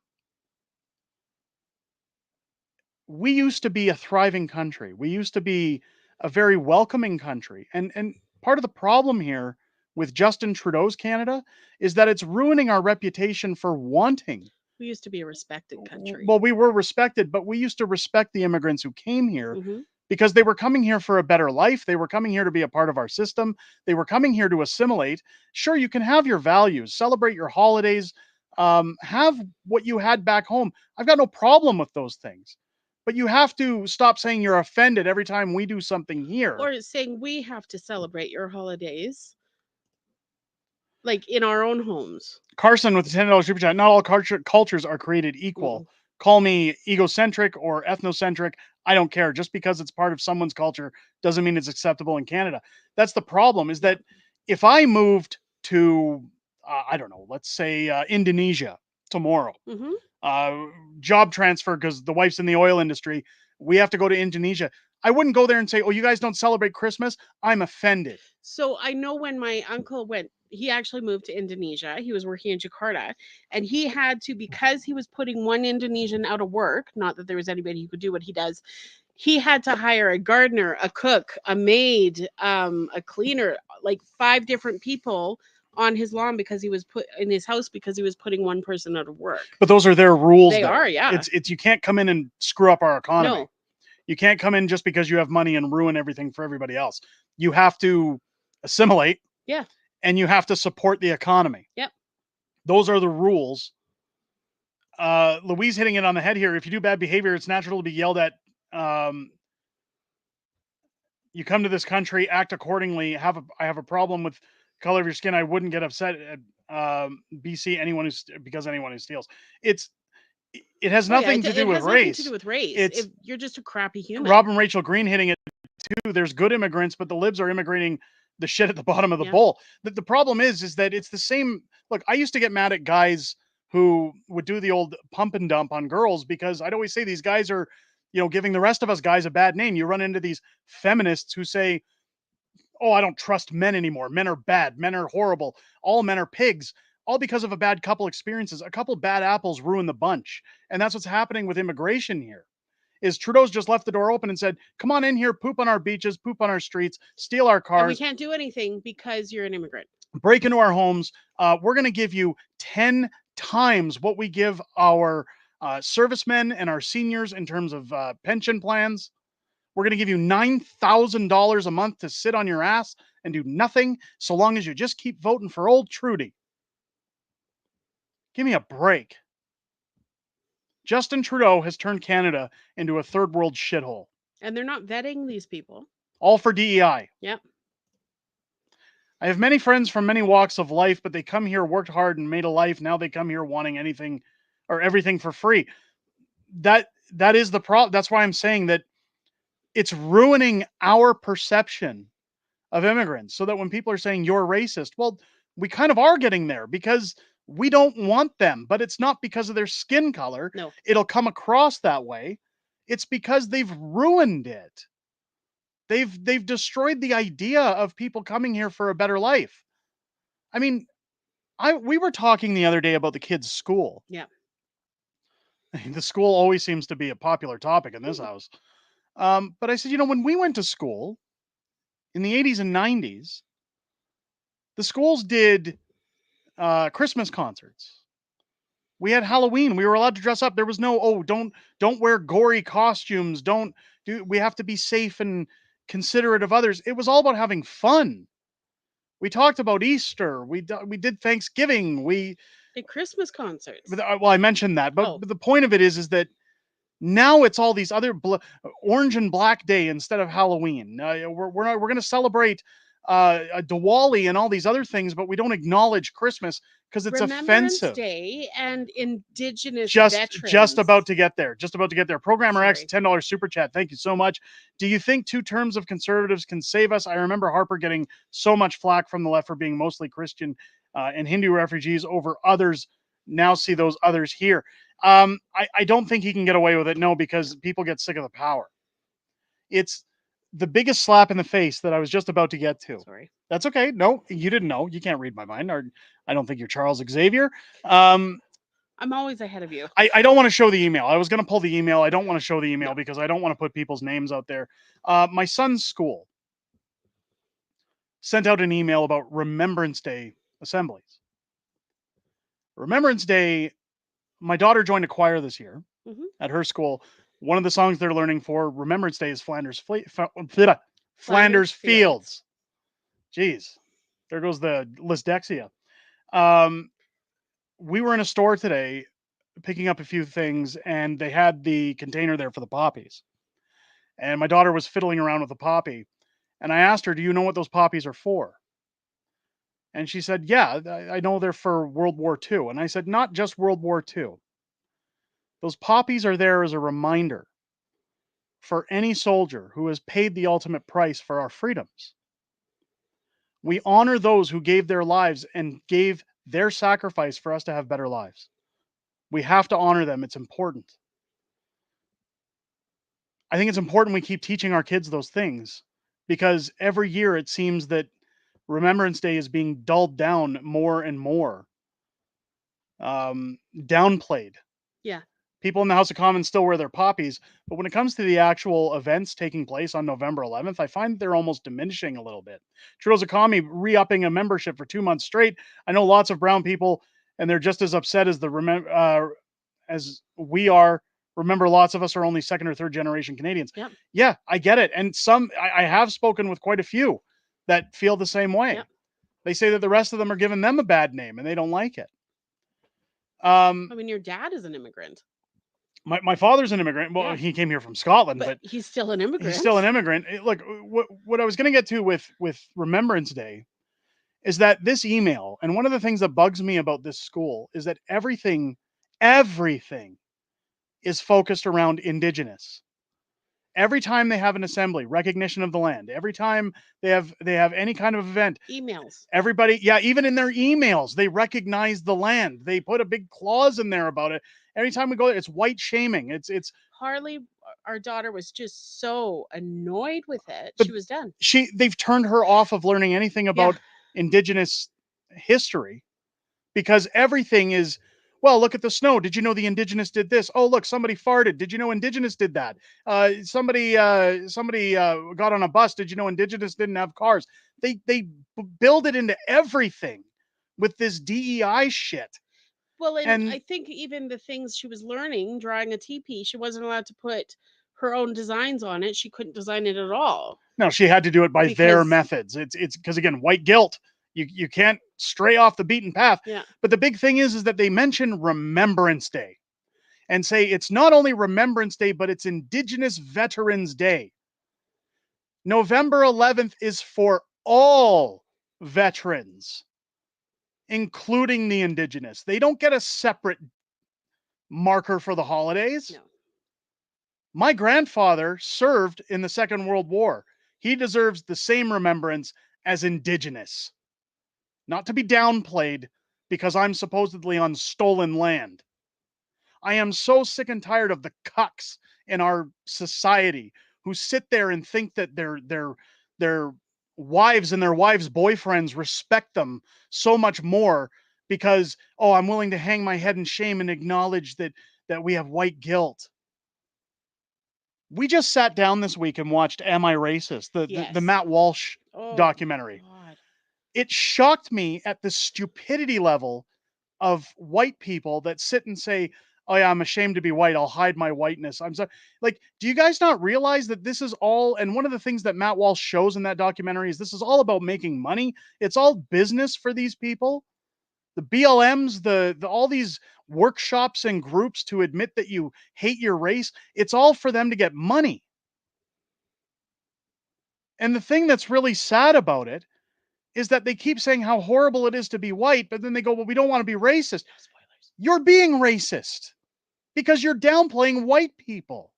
We used to be a thriving country. We used to be a very welcoming country. And part of the problem here with Justin Trudeau's Canada is that it's ruining our reputation for wanting. We used to be a respected country. Well, we were respected, but we used to respect the immigrants who came here Mm-hmm. because they were coming here for a better life. They were coming here to be a part of our system. They were coming here to assimilate. Sure, you can have your values, celebrate your holidays, have what you had back home. I've got no problem with those things. But you have to stop saying you're offended every time we do something here. Or saying we have to celebrate your holidays, like in our own homes. Carson with the $10 super chat. Not all cultures are created equal. Call me egocentric or ethnocentric. I don't care. Just because it's part of someone's culture doesn't mean it's acceptable in Canada. That's the problem, is that if I moved to, I don't know, let's say Indonesia tomorrow, job transfer because the wife's in the oil industry, we have to go to Indonesia. I wouldn't go there and say, oh, you guys don't celebrate Christmas. I'm offended. So I know when my uncle went, he actually moved to Indonesia. He was working in Jakarta, and he had to, because he was putting one Indonesian out of work, not that there was anybody who could do what he does, he had to hire a gardener, a cook, a maid, a cleaner, like 5 different people on his lawn because he was put in his house because he was putting one person out of work. But those are their rules. They there. are, yeah. It's you can't come in and screw up our economy. No. You can't come in just because you have money and ruin everything for everybody else. You have to assimilate. Yeah. And you have to support the economy. Yep. Those are the rules. Louise hitting it on the head here. If you do bad behavior, it's natural to be yelled at. You come to this country, act accordingly. I have a problem with color of your skin. I wouldn't get upset at BC because anyone who steals. It has nothing to do with race. Nothing to do with race. If you're just a crappy human. Rob and Rachel Green hitting it too. There's good immigrants, but the libs are immigrating the shit at the bottom of the bowl. The problem is that it's the same. Look, I used to get mad at guys who would do the old pump and dump on girls because I'd always say these guys are, giving the rest of us guys a bad name. You run into these feminists who say, oh, I don't trust men anymore. Men are bad. Men are horrible. All men are pigs. All because of a bad couple experiences. A couple bad apples ruin the bunch. And that's what's happening with immigration here. Is Trudeau's just left the door open and said, come on in here, poop on our beaches, poop on our streets, steal our cars. And we can't do anything because you're an immigrant. Break into our homes. We're going to give you 10 times what we give our servicemen and our seniors in terms of pension plans. We're going to give you $9,000 a month to sit on your ass and do nothing so long as you just keep voting for old Trudy. Give me a break. Justin Trudeau has turned Canada into a third world shithole. And they're not vetting these people. All for DEI. Yep. I have many friends from many walks of life, but they come here, worked hard, and made a life. Now they come here wanting anything or everything for free. That is the problem. That's why I'm saying that it's ruining our perception of immigrants so that when people are saying you're racist, well, we kind of are getting there because we don't want them, but it's not because of their skin color. No. It'll come across that way. It's because they've ruined it. They've destroyed the idea of people coming here for a better life. I mean, we were talking the other day about the kids' school. Yeah. The school always seems to be a popular topic in this house. But I said, when we went to school in the 80s and 90s, the schools did Christmas concerts. We had Halloween. We were allowed to dress up. There was no, don't wear gory costumes. We have to be safe and considerate of others. It was all about having fun. We talked about Easter. We did Thanksgiving. We did Christmas concerts. Well, I mentioned that, but the point of it is that now it's all these other Orange and Black Day instead of Halloween. We're going to celebrate a Diwali and all these other things, but we don't acknowledge Christmas because it's Remembrance offensive. Day and Indigenous veterans. Just about to get there. Programmer X, $10 super chat. Thank you so much. Do you think 2 terms of conservatives can save us? I remember Harper getting so much flack from the left for being mostly Christian and Hindu refugees over others. Now see those others here. I don't think he can get away with it. No, because people get sick of the power. It's the biggest slap in the face that I was just about to get to. Sorry. That's okay. No, you didn't know. You can't read my mind. Or I don't think you're Charles Xavier. I'm always ahead of you. I don't want to show the email. I was going to pull the email. I don't want to show the email because I don't want to put people's names out there. My son's school sent out an email about Remembrance Day assemblies. Remembrance Day, my daughter joined a choir this year at her school. One of the songs they're learning for Remembrance Day is Flanders Fields. Jeez, there goes the Lisdexia. We were in a store today picking up a few things, and they had the container there for the poppies. And my daughter was fiddling around with the poppy. And I asked her, do you know what those poppies are for? And she said, yeah, I know they're for World War II. And I said, not just World War II. Those poppies are there as a reminder for any soldier who has paid the ultimate price for our freedoms. We honor those who gave their lives and gave their sacrifice for us to have better lives. We have to honor them. It's important. I think it's important we keep teaching our kids those things because every year it seems that Remembrance Day is being dulled down more and more, downplayed. Yeah. People in the House of Commons still wear their poppies, but when it comes to the actual events taking place on November 11th, I find they're almost diminishing a little bit. Trudeau's economy re-upping a membership for 2 months straight. I know lots of brown people, and they're just as upset as as we are. Remember, lots of us are only second or third generation Canadians. Yep. Yeah, I get it. And I have spoken with quite a few that feel the same way. Yep. They say that the rest of them are giving them a bad name and they don't like it. I mean, your dad is an immigrant. My father's an immigrant. Well, Yeah. he came here from Scotland, but he's still an immigrant. he's still an immigrant. Look, what I was going to get to with Remembrance Day is that this email, and one of the things that bugs me about this school is that everything is focused around Indigenous. Every time they have an assembly, recognition of the land, every time they have any kind of event, Emails. everybody, even in their emails, they recognize the land. They put a big clause in there about it. Every time we go there, it's white shaming. It's Harley, our daughter, was just so annoyed with it. But she was done. They've turned her off of learning anything about Indigenous history because everything is, well, look at the snow. Did you know the Indigenous did this? Oh, look, somebody farted. Did you know Indigenous did that? Somebody got on a bus. Did you know Indigenous didn't have cars? They build it into everything with this DEI shit. Well, and I think even the things she was learning, drawing a teepee, she wasn't allowed to put her own designs on it. She couldn't design it at all. No, she had to do it by their methods. It's because, again, white guilt. You can't stray off the beaten path. Yeah. But the big thing is that they mention Remembrance Day and say it's not only Remembrance Day, but it's Indigenous Veterans Day. November 11th is for all veterans, including the Indigenous. They don't get a separate marker for the holidays. No. My grandfather served in the Second World War. He deserves the same remembrance as Indigenous. Not to be downplayed because I'm supposedly on stolen land. I am so sick and tired of the cucks in our society who sit there and think that their wives and their wives' boyfriends respect them so much more because, oh, I'm willing to hang my head in shame and acknowledge that we have white guilt. We just sat down this week and watched Am I Racist? The Matt Walsh documentary. God. It shocked me at the stupidity level of white people that sit and say, oh yeah, I'm ashamed to be white. I'll hide my whiteness. I'm sorry. Like, do you guys not realize that this is all, and one of the things that Matt Walsh shows in that documentary is this is all about making money. It's all business for these people. The BLMs, the all these workshops and groups to admit that you hate your race, it's all for them to get money. And the thing that's really sad about it is that they keep saying how horrible it is to be white, but then they go, well, we don't want to be racist. You're being racist because you're downplaying white people.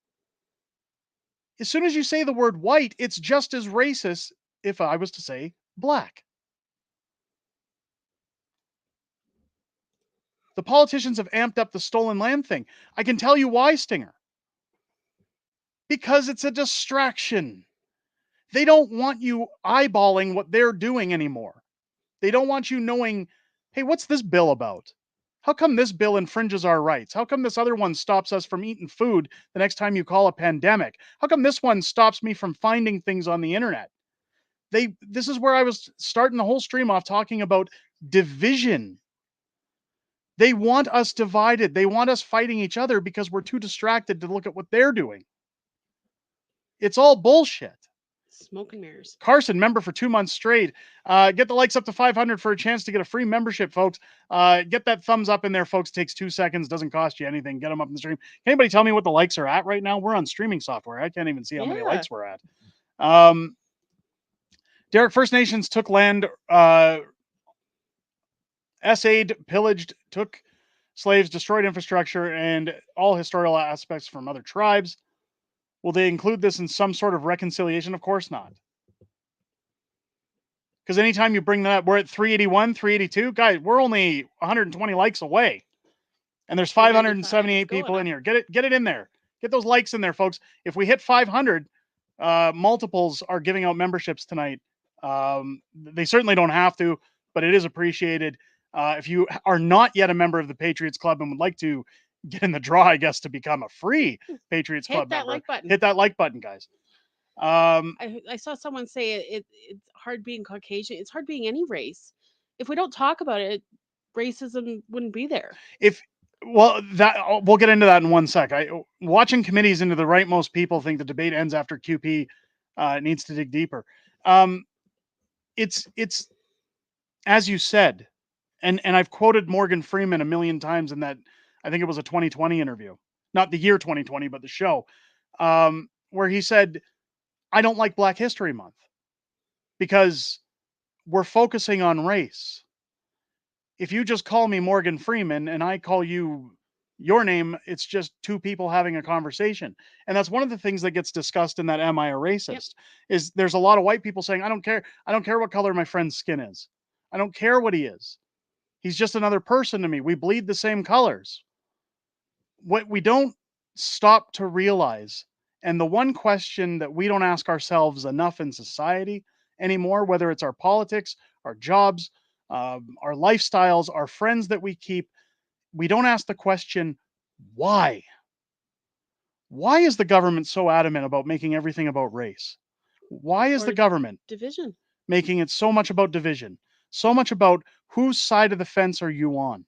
As soon as you say the word white, it's just as racist if I was to say black. The politicians have amped up the stolen land thing. I can tell you why, Stinger. Because it's a distraction. They don't want you eyeballing what they're doing anymore. They don't want you knowing, hey, what's this bill about? How come this bill infringes our rights? How come this other one stops us from eating food the next time you call a pandemic? How come this one stops me from finding things on the internet? This is where I was starting the whole stream off talking about division. They want us divided. They want us fighting each other because we're too distracted to look at what they're doing. It's all bullshit. Smoke and mirrors. Carson, member for 2 months straight. Get the likes up to 500 for a chance to get a free membership, folks. Get that thumbs up in there, folks. Takes 2 seconds. Doesn't cost you anything. Get them up in the stream. Can anybody tell me what the likes are at right now? We're on streaming software. I can't even see how many likes we're at. Derek, First Nations took land, essayed, pillaged, took slaves, destroyed infrastructure, and all historical aspects from other tribes. Will they include this in some sort of reconciliation? Of course not. Because anytime you bring that up, we're at 381, 382. Guys, we're only 120 likes away. And there's 578 people in here. Get it in there. Get those likes in there, folks. If we hit 500, multiples are giving out memberships tonight. They certainly don't have to, but it is appreciated. If you are not yet a member of the Patriots Club and would like to get in the draw, I guess, to become a free Patriots Hit Club that member. like button. Hit that like button, guys. I saw someone say it's hard being Caucasian. It's hard being any race. If we don't talk about it, racism wouldn't be there. We'll get into that in one sec. Watching committees into the rightmost people think the debate ends after QP needs to dig deeper. It's as you said, and I've quoted Morgan Freeman a million times in that, I think it was a 2020 interview, not the year 2020, but the show, where he said, I don't like Black History Month because we're focusing on race. If you just call me Morgan Freeman and I call you your name, it's just two people having a conversation. And that's one of the things that gets discussed in that Am I a Racist? Is there's a lot of white people saying, I don't care what color my friend's skin is. I don't care what he is. He's just another person to me. We bleed the same colors. What we don't stop to realize, and the one question that we don't ask ourselves enough in society anymore, whether it's our politics, our jobs, our lifestyles, our friends that we keep, we don't ask the question, why? Why is the government so adamant about making everything about race? Why is the government division making it so much about division? So much about whose side of the fence are you on?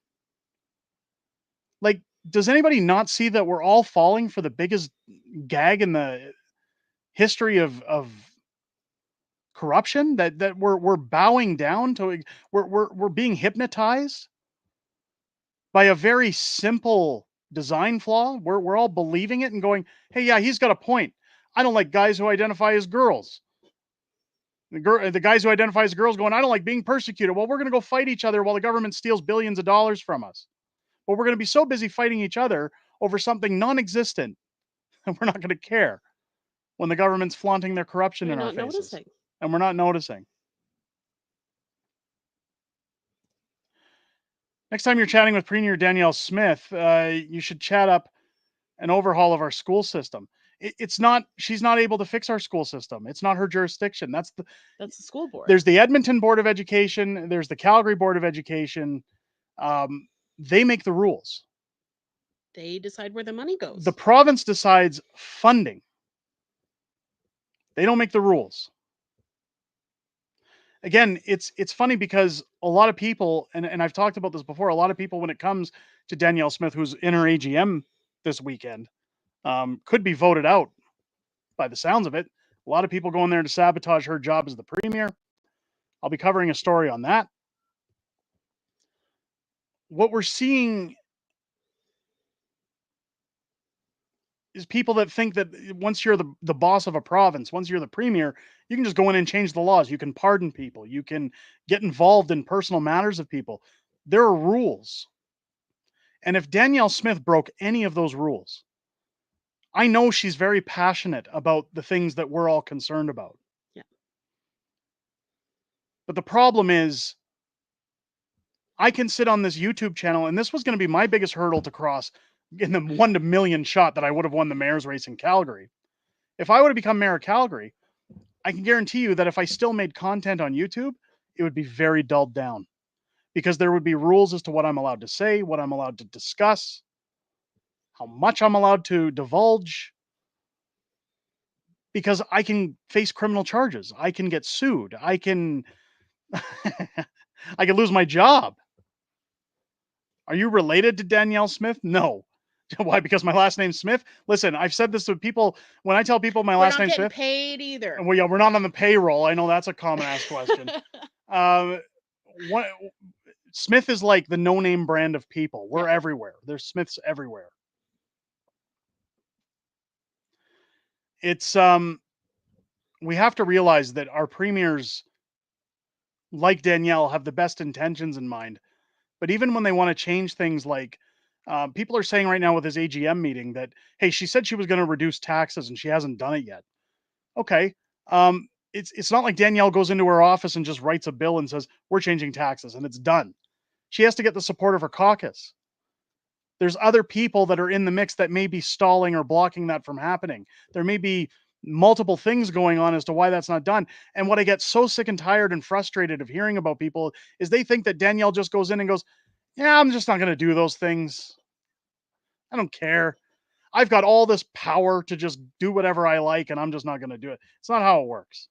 Like, does anybody not see that we're all falling for the biggest gag in the history of corruption? That we're bowing down to, we're being hypnotized by a very simple design flaw. We're all believing it and going, hey, yeah, he's got a point. I don't like guys who identify as girls. The guys who identify as girls going, I don't like being persecuted. Well, we're going to go fight each other while the government steals billions of dollars from us. But we're going to be so busy fighting each other over something non-existent and we're not going to care when the government's flaunting their corruption in our faces. Noticing. And we're not noticing. Next time you're chatting with Premier Danielle Smith, you should chat up an overhaul of our school system. She's not able to fix our school system. It's not her jurisdiction. That's the school board. There's the Edmonton Board of Education. There's the Calgary Board of Education. They make the rules. They decide where the money goes. The province decides funding. They don't make the rules. Again, it's funny because a lot of people, and I've talked about this before, a lot of people, when it comes to Danielle Smith, who's in her AGM this weekend, could be voted out by the sounds of it. A lot of people going there to sabotage her job as the premier. I'll be covering a story on that. What we're seeing is people that think that once you're the boss of a province, once you're the premier, you can just go in and change the laws. You can pardon people. You can get involved in personal matters of people. There are rules. And if Danielle Smith broke any of those rules, I know she's very passionate about the things that we're all concerned about. Yeah. But the problem is, I can sit on this YouTube channel, and this was going to be my biggest hurdle to cross in the 1 to million shot that I would have won the mayor's race in Calgary. If I would have become mayor of Calgary, I can guarantee you that if I still made content on YouTube, it would be very dulled down because there would be rules as to what I'm allowed to say, what I'm allowed to discuss, how much I'm allowed to divulge, because I can face criminal charges. I can get sued. I can lose my job. Are you related to Danielle Smith? No. Why? Because my last name's Smith? Listen, I've said this to people. When I tell people my last name's Smith, paid either. Well, yeah, we're not on the payroll. I know that's a common ass question. Smith is like the no-name brand of people. We're everywhere. There's Smiths everywhere. It's we have to realize that our premiers, like Danielle, have the best intentions in mind. But even when they want to change things, like people are saying right now with his AGM meeting that, hey, she said she was going to reduce taxes and she hasn't done it yet. Okay. It's not like Danielle goes into her office and just writes a bill and says, we're changing taxes and it's done. She has to get the support of her caucus. There's other people that are in the mix that may be stalling or blocking that from happening. There may be multiple things going on as to why that's not done. And what I get so sick and tired and frustrated of hearing about people is they think that Danielle just goes in and goes, yeah, I'm just not going to do those things. I don't care. I've got all this power to just do whatever I like, and I'm just not going to do it. It's not how it works.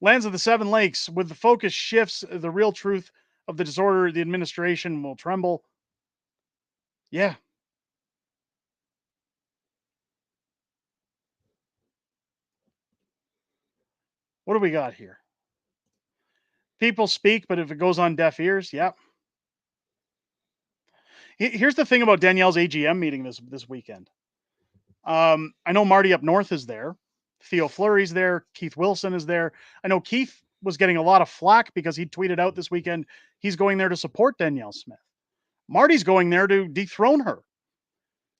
Lands of the Seven Lakes, with the focus shifts, the real truth of the disorder, the administration will tremble. Yeah. What do we got here? People speak, but if it goes on deaf ears, yep. Here's the thing about Danielle's AGM meeting this weekend. I know Marty up north is there. Theo Fleury's there. Keith Wilson is there. I know Keith was getting a lot of flack because he tweeted out this weekend he's going there to support Danielle Smith. Marty's going there to dethrone her.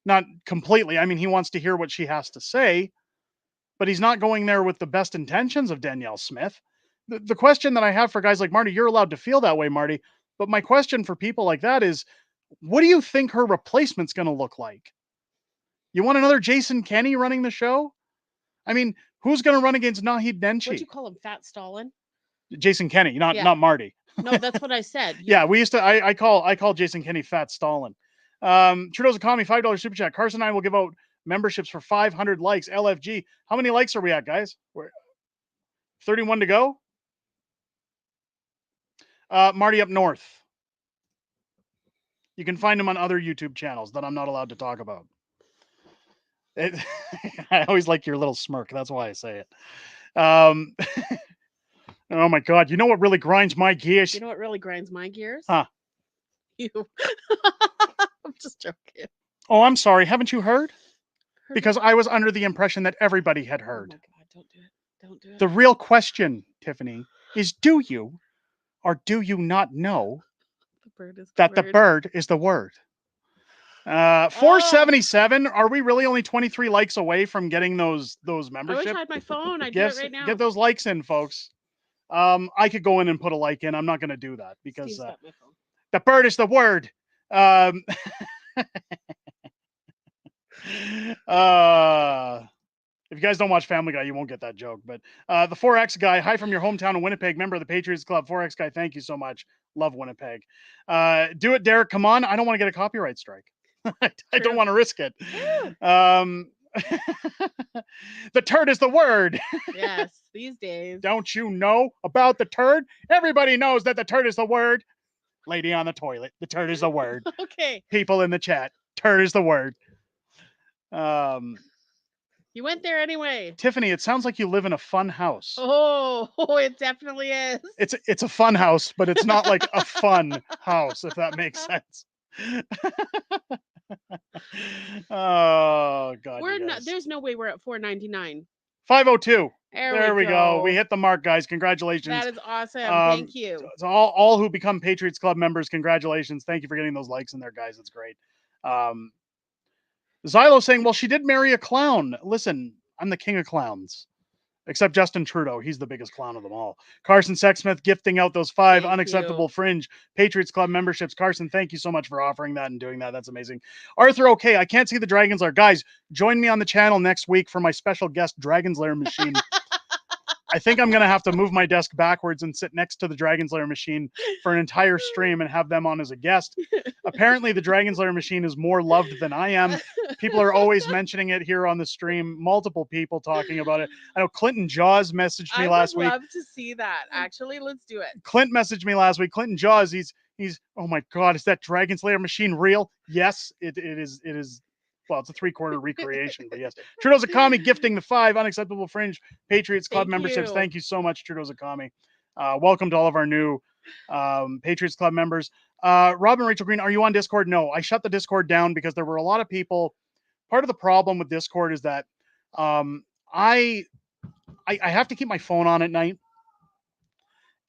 Not completely. I mean, he wants to hear what she has to say, but he's not going there with the best intentions of Danielle Smith. The question that I have for guys like Marty, you're allowed to feel that way, Marty, but my question for people like that is, what do you think her replacement's going to look like? You want another Jason Kenney running the show? I mean, who's going to run against Naheed Nenshi? What'd you call him? Fat Stalin? Jason Kenney, not Marty. No, that's what I said. Yeah, we used to. I call Jason Kenney Fat Stalin. Trudeau's economy, $5 super chat. Carson and I will give out memberships for 500 likes. LFG. How many likes are we at, guys? We're 31 to go. Marty up north. You can find him on other YouTube channels that I'm not allowed to talk about. I always like your little smirk. That's why I say it. Oh my God. You know what really grinds my gears? You know what really grinds my gears? Huh? You. I'm just joking. Oh, I'm sorry. Haven't you heard? Because I was under the impression that everybody had heard. Oh my God, don't do it. Don't do it. The real question, Tiffany, is do you or do you not know that the bird is the word? 477. Are we really only 23 likes away from getting those memberships? I wish I had my phone. I'd do it right now. Get those likes in, folks. I could go in and put a like in. I'm not going to do that because the bird is the word. If you guys don't watch Family Guy, you won't get that joke. But the 4X guy, hi from your hometown of Winnipeg, member of the Patriots Club. 4X guy, thank you so much. Love Winnipeg. Do it, Derek. Come on. I don't want to get a copyright strike. I don't want to risk it. The turd is the word. Yes, these days. Don't you know about the turd? Everybody knows that the turd is the word. Lady on the toilet. The turd is the word. Okay. People in the chat. Turd is the word. You went there anyway. Tiffany, it sounds like you live in a fun house. Oh, it definitely is. It's a fun house, but it's not like a fun house, if that makes sense. Oh God. We're not, there's no way we're at 499. 502. There we go. We hit the mark, guys. Congratulations. That is awesome. Thank you. So all who become Patriots Club members, congratulations. Thank you for getting those likes in there, guys. It's great. Zylo saying, well, she did marry a clown. Listen, I'm the king of clowns. Except Justin Trudeau. He's the biggest clown of them all. Carson Sexsmith gifting out those 5 unacceptable Fringe Patriots Club memberships. Carson, thank you so much for offering that and doing that. That's amazing. Arthur, okay, I can't see the Dragon's Lair. Guys, join me on the channel next week for my special guest Dragon's Lair machine. I think I'm going to have to move my desk backwards and sit next to the Dragon's Lair machine for an entire stream and have them on as a guest. Apparently, the Dragon's Lair machine is more loved than I am. People are always mentioning it here on the stream. Multiple people talking about it. I know Clinton Jaws messaged me last week. I would love to see that. Actually, let's do it. Clint messaged me last week. Clinton Jaws, he's oh my God, is that Dragon's Lair machine real? Yes, it is. Well, it's a 3/4 recreation, but yes. Trudeau's Akami gifting the 5 unacceptable Fringe Patriots Club memberships. Thank you so much, Trudeau's Akami. Welcome to all of our new Patriots Club members. Robin Rachel Green, are you on Discord? No, I shut the Discord down because there were a lot of people. Part of the problem with Discord is that I have to keep my phone on at night,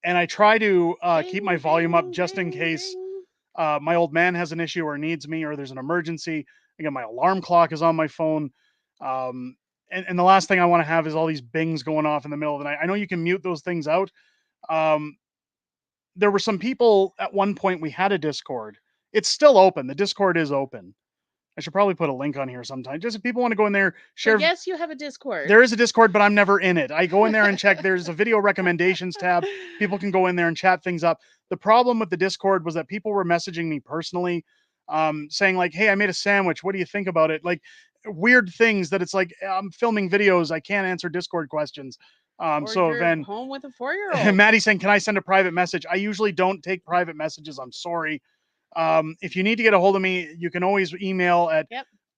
and I try to keep my volume up just in case my old man has an issue or needs me or there's an emergency. Again, my alarm clock is on my phone. And the last thing I want to have is all these bings going off in the middle of the night. I know you can mute those things out. There were some people at one point, we had a Discord. It's still open. The Discord is open. I should probably put a link on here sometime. Just if people want to go in there, share. So yes, you have a Discord. There is a Discord, but I'm never in it. I go in there and check. There's a video recommendations tab. People can go in there and chat things up. The problem with the Discord was that people were messaging me personally saying like, hey, I made a sandwich. What do you think about it? Like weird things that it's like, I'm filming videos. I can't answer Discord questions. Or So you're then home with a 4-year-old. Maddie's saying, can I send a private message? I usually don't take private messages. I'm sorry. If you need to get a hold of me, you can always email at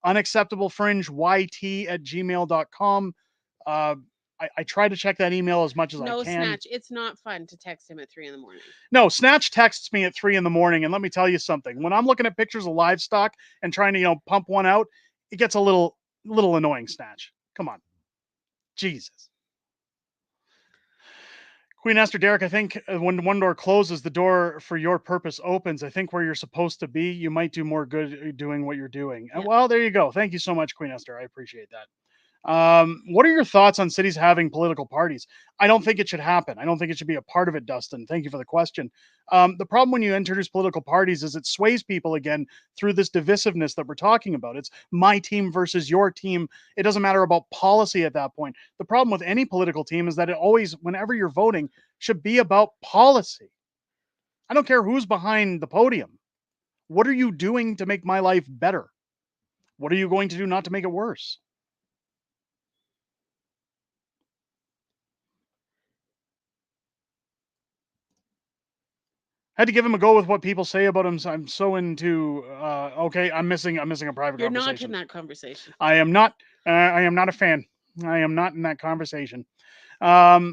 unacceptablefringeyt@gmail.com. I try to check that email as much as I No can. Snatch. It's not fun to text him at 3 a.m. No, Snatch texts me at 3 a.m. and let me tell you something. When I'm looking at pictures of livestock and trying to, pump one out, it gets a little annoying, Snatch. Come on. Jesus. Queen Esther, Derek, I think when one door closes, the door for your purpose opens. I think where you're supposed to be, you might do more good doing what you're doing. Yeah. Well, there you go. Thank you so much, Queen Esther. I appreciate that. What are your thoughts on cities having political parties? I don't think it should happen. I don't think it should be a part of it, Dustin. Thank you for the question. The problem when you introduce political parties is it sways people again through this divisiveness that we're talking about. It's my team versus your team. It doesn't matter about policy at that point. The problem with any political team is that it always, whenever you're voting, should be about policy. I don't care who's behind the podium. What are you doing to make my life better? What are you going to do not to make it worse? Had to give him a go with what people say about him. So I'm so into. Okay, I'm missing a private You're conversation. not in that conversation. I am not. I am not a fan. I am not in that conversation. I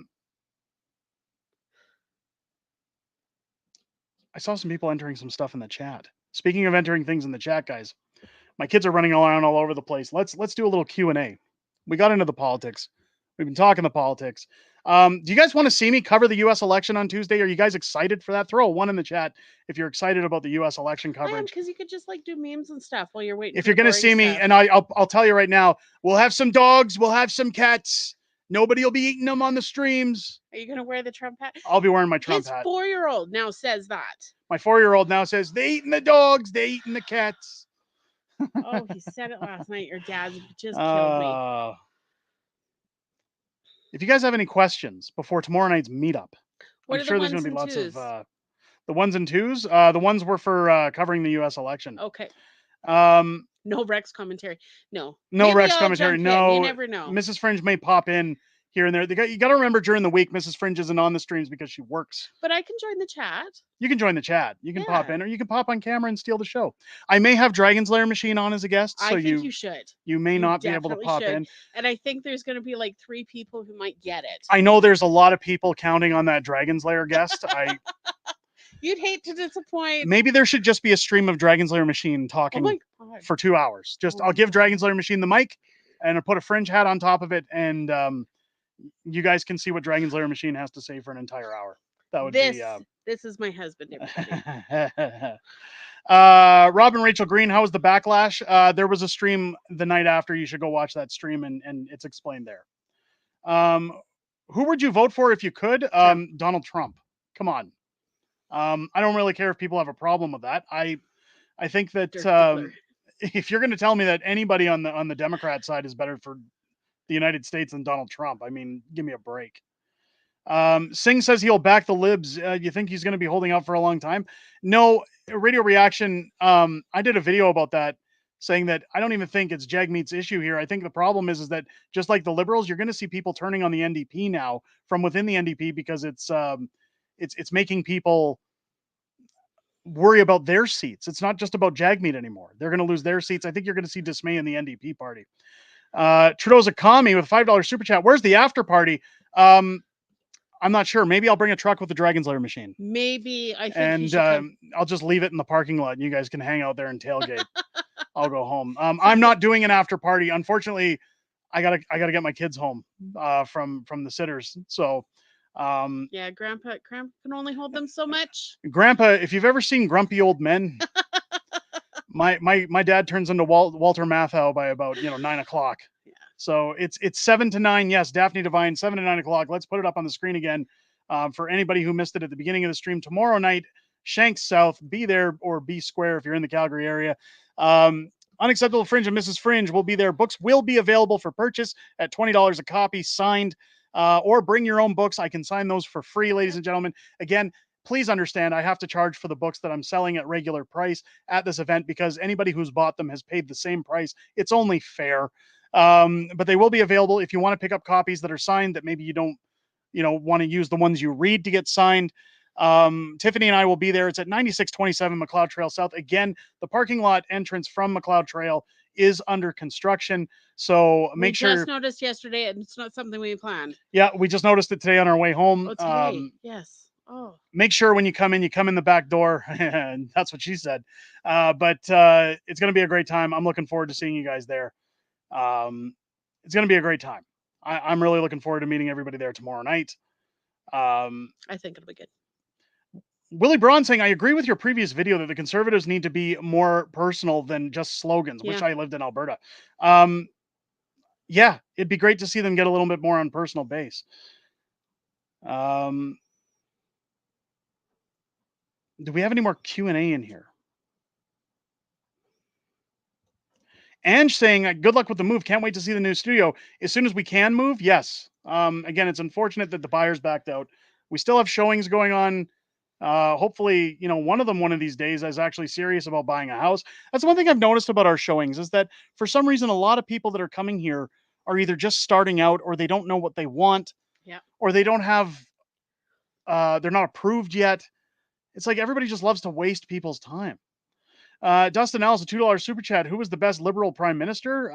saw some people entering some stuff in the chat. Speaking of entering things in the chat, guys, my kids are running around all over the place. Let's do a little Q&A. We got into the politics. We've been talking the politics. Do you guys want to see me cover the U.S. election on Tuesday? Are you guys excited for that? Throw a 1 in the chat if you're excited about the U.S. election I am, coverage. because you could just like do memes and stuff while you're waiting. If you're going to see me, and I'll tell you right now, we'll have some dogs, we'll have some cats. Nobody will be eating them on the streams. Are you going to wear the Trump hat? I'll be wearing my Trump His hat. 4-year-old now says that. My 4-year-old now says, they eating the dogs, they eating the cats. Oh, he said it last night. Your dad just killed me. If you guys have any questions before tomorrow night's meetup, What I'm sure there's going to be lots of the 1s and 2s. The ones were for covering the U.S. election. Okay. No Rex commentary. No Rex commentary. No. You never know. Mrs. Fringe may pop in here and there. You got to remember during the week, Mrs. Fringe isn't on the streams because she works. But I can join the chat. You can join the chat. You can pop in, or you can pop on camera and steal the show. I may have Dragon's Lair Machine on as a guest, so I think you should. You may not be able to pop in. And I think there's going to be like 3 people who might get it. I know there's a lot of people counting on that Dragon's Lair guest. You'd hate to disappoint. Maybe there should just be a stream of Dragon's Lair Machine talking for 2 hours. I'll give Dragon's Lair Machine the mic, and I'll put a Fringe hat on top of it, and you guys can see what Dragon's Lair Machine has to say for an entire hour. That would be. This is my husband. Rob and Rachel Green, how was the backlash? There was a stream the night after. You should go watch that stream, and it's explained there. Who would you vote for if you could? Donald Trump. Come on. I don't really care if people have a problem with that. I think that if you're going to tell me that anybody on the Democrat side is better for the United States than Donald Trump, I mean, give me a break. Singh says he'll back the libs. You think he's going to be holding out for a long time? No. Radio Reaction, I did a video about that, saying that I don't even think it's Jagmeet's issue here. I think the problem is that just like the liberals, you're going to see people turning on the NDP now from within the NDP because it's making people worry about their seats. It's not just about Jagmeet anymore. They're going to lose their seats. I think you're going to see dismay in the NDP party. Trudeau's a commie with $5 super chat. Where's the after party? I'm not sure. Maybe I'll bring a truck with the Dragon's Lair machine. Maybe I think. And I'll just leave it in the parking lot, and you guys can hang out there and tailgate. I'll go home. I'm not doing an after party. Unfortunately, I gotta get my kids home from the sitters. So. Yeah, Grandpa can only hold them so much. Grandpa, if you've ever seen Grumpy Old Men, my dad turns into Walter Matthau by about 9 o'clock. Yeah. So it's 7 to 9. Yes, Daphne Devine, 7 to 9 o'clock. Let's put it up on the screen again for anybody who missed it at the beginning of the stream. Tomorrow night, Shanks South. Be there or be square if you're in the Calgary area. Unacceptable Fringe and Mrs. Fringe will be there. Books will be available for purchase at $20 a copy, signed. Or bring your own books. I can sign those for free, ladies and gentlemen. Again, please understand I have to charge for the books that I'm selling at regular price at this event because anybody who's bought them has paid the same price. It's only fair. But they will be available if you want to pick up copies that are signed that maybe you don't, want to use the ones you read to get signed. Tiffany and I will be there. It's at 9627 McLeod Trail South. Again, the parking lot entrance from McLeod Trail is under construction. So make sure. We just noticed yesterday, and it's not something we planned. Yeah, we just noticed it today on our way home. Oh, today. Yes. Oh. Make sure when you come in the back door. And that's what she said. But it's going to be a great time. I'm looking forward to seeing you guys there. It's going to be a great time. I'm really looking forward to meeting everybody there tomorrow night. I think it'll be good. Willie Braun saying, I agree with your previous video that the Conservatives need to be more personal than just slogans. Wish I lived in Alberta. Yeah, it'd be great to see them get a little bit more on personal base. Do we have any more Q&A in here? Ange saying, good luck with the move. Can't wait to see the new studio. As soon as we can move, yes. Again, it's unfortunate that the buyers backed out. We still have showings going on. Hopefully, one of them one of these days is actually serious about buying a house. That's one thing I've noticed about our showings is that for some reason, a lot of people that are coming here are either just starting out or they don't know what they want. Yeah. Or they don't have, they're not approved yet. It's like everybody just loves to waste people's time. Dustin Ellis, a $2 super chat. Who was the best Liberal Prime Minister?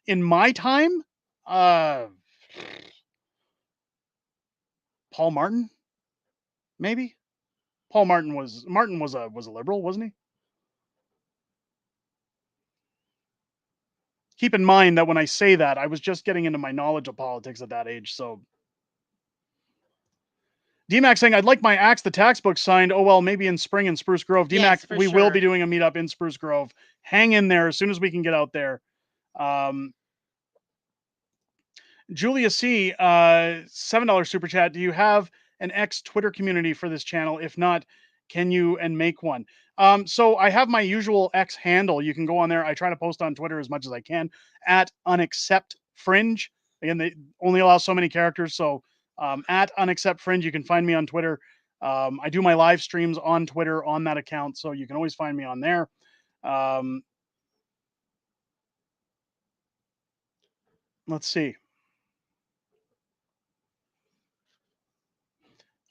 In my time, Paul Martin, maybe. Paul Martin was a Liberal, wasn't he? Keep in mind that when I say that, I was just getting into my knowledge of politics at that age, so. DMAC saying, I'd like my Axe the Tax book signed. Oh, well, maybe in spring in Spruce Grove. DMAC, yes, we will be doing a meetup in Spruce Grove. Hang in there as soon as we can get out there. Julia C., $7 super chat. Do you have an X Twitter community for this channel? If not, can you make one? So I have my usual X handle. You can go on there. I try to post on Twitter as much as I can at unacceptfringe. Again, they only allow so many characters, so at unacceptfringe, you can find me on Twitter. I do my live streams on Twitter on that account, so you can always find me on there. Let's see.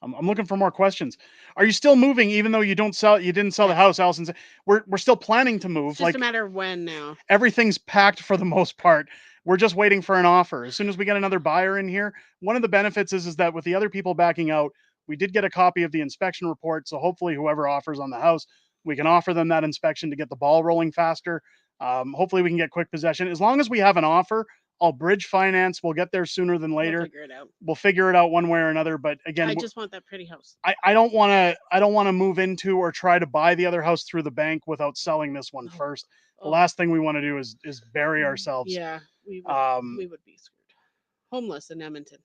I'm looking for more questions. Are you still moving even though you didn't sell the house, Allison said? We're still planning to move. It's just a matter of when now. Everything's packed for the most part. We're just waiting for an offer. As soon as we get another buyer in here, one of the benefits is that with the other people backing out, we did get a copy of the inspection report. So hopefully whoever offers on the house, we can offer them that inspection to get the ball rolling faster. Hopefully we can get quick possession. As long as we have an offer, I'll bridge finance. We'll get there sooner than later. We'll figure it out one way or another. But again, I just want that pretty house. I don't want to move into or try to buy the other house through the bank without selling this one first. The last thing we want to do is bury ourselves. Yeah, we would be screwed. Homeless in Edmonton.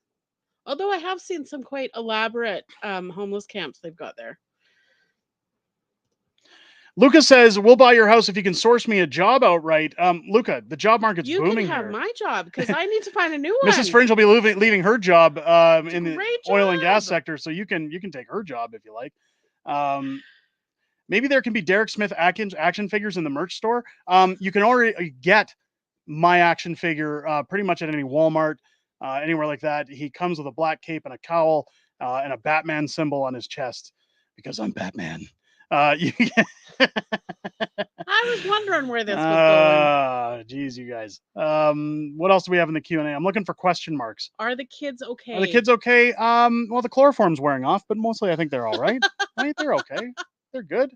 Although I have seen some quite elaborate homeless camps they've got there. Luca says, we'll buy your house if you can source me a job outright. Luca, the job market's booming here. You can have my job because I need to find a new one. Mrs. Fringe will be leaving her job in the oil and gas sector, so you can take her job if you like. Maybe there can be Derek Smith action figures in the merch store. You can already get my action figure pretty much at any Walmart, anywhere like that. He comes with a black cape and a cowl and a Batman symbol on his chest because I'm Batman. I was wondering where this was going. Geez, you guys. What else do we have in the Q&A? I'm looking for question marks. Are the kids okay? Are the kids okay? Well, the chloroform's wearing off, but mostly I think they're all right. Right? They're okay. They're good.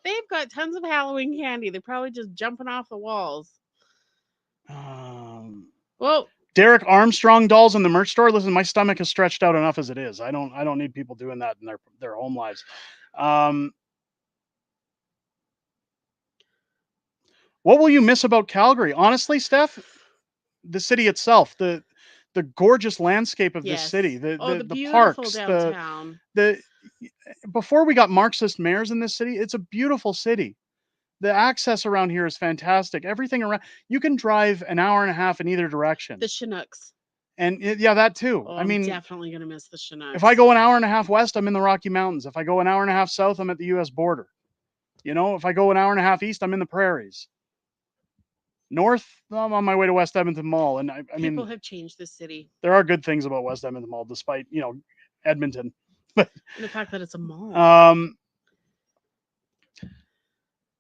They've got tons of Halloween candy. They're probably just jumping off the walls. Well, Derek Armstrong dolls in the merch store. Listen, my stomach is stretched out enough as it is. I don't need people doing that in their home lives. What will you miss about Calgary? Honestly, Steph, the city itself, the gorgeous landscape of this city, the parks, downtown. Before we got Marxist mayors in this city, it's a beautiful city. The access around here is fantastic. Everything around, you can drive an hour and a half in either direction. The Chinooks. And yeah, that too. Oh, I I'm mean, definitely gonna miss the Chinooks. if I go an hour and a half west, I'm in the Rocky Mountains. If I go an hour and a half south, I'm at the U.S. border. You know, if I go an hour and a half east, I'm in the prairies. North, I'm on my way to West Edmonton Mall. And I People mean, have changed the city. there are good things about West Edmonton Mall, despite, you know, Edmonton. But And the fact that it's a mall.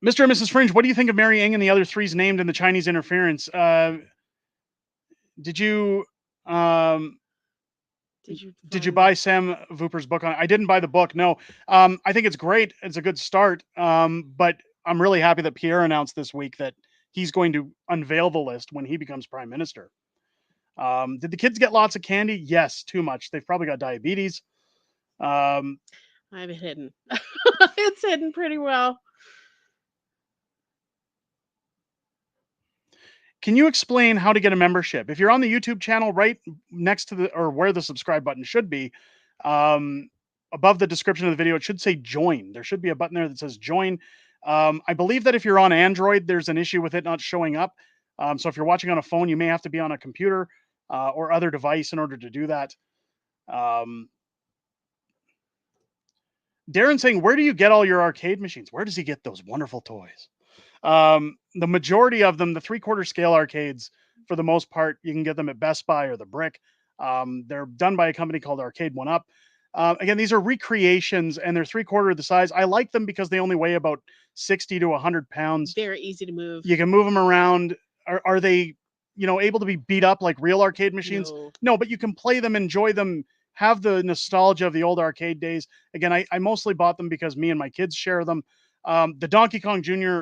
Mr. and Mrs. Fringe, what do you think of Mary Ng and the other threes named in the Chinese interference? Did you Did you buy Sam Vooper's book on it? I didn't buy the book. No. I think it's great. It's a good start. But I'm really happy that Pierre announced this week that he's going to unveil the list when he becomes prime minister. Did the kids get lots of candy? Yes, too much. They've probably got diabetes. I have it hidden. It's hidden pretty well. Can you explain how to get a membership? If you're on the YouTube channel, right next to the, or where the subscribe button should be, above the description of the video, it should say join. There should be a button there that says join. I believe that if you're on Android, there's an issue with it not showing up. So if you're watching on a phone, you may have to be on a computer or other device in order to do that. Darren saying, where do you get all your arcade machines? Where does he get those wonderful toys? The majority of them, the 3/4 scale arcades, for the most part, you can get them at Best Buy or the Brick. They're done by a company called Arcade One Up. Again, these are recreations and they're 3/4 the size. I like them because they only weigh about 60 to 100 pounds. Very easy to move. You can move them around. Are they, you know, able to be beat up like real arcade machines? No, but you can play them, enjoy them, have the nostalgia of the old arcade days. Again, I mostly bought them because me and my kids share them. The Donkey Kong Jr.,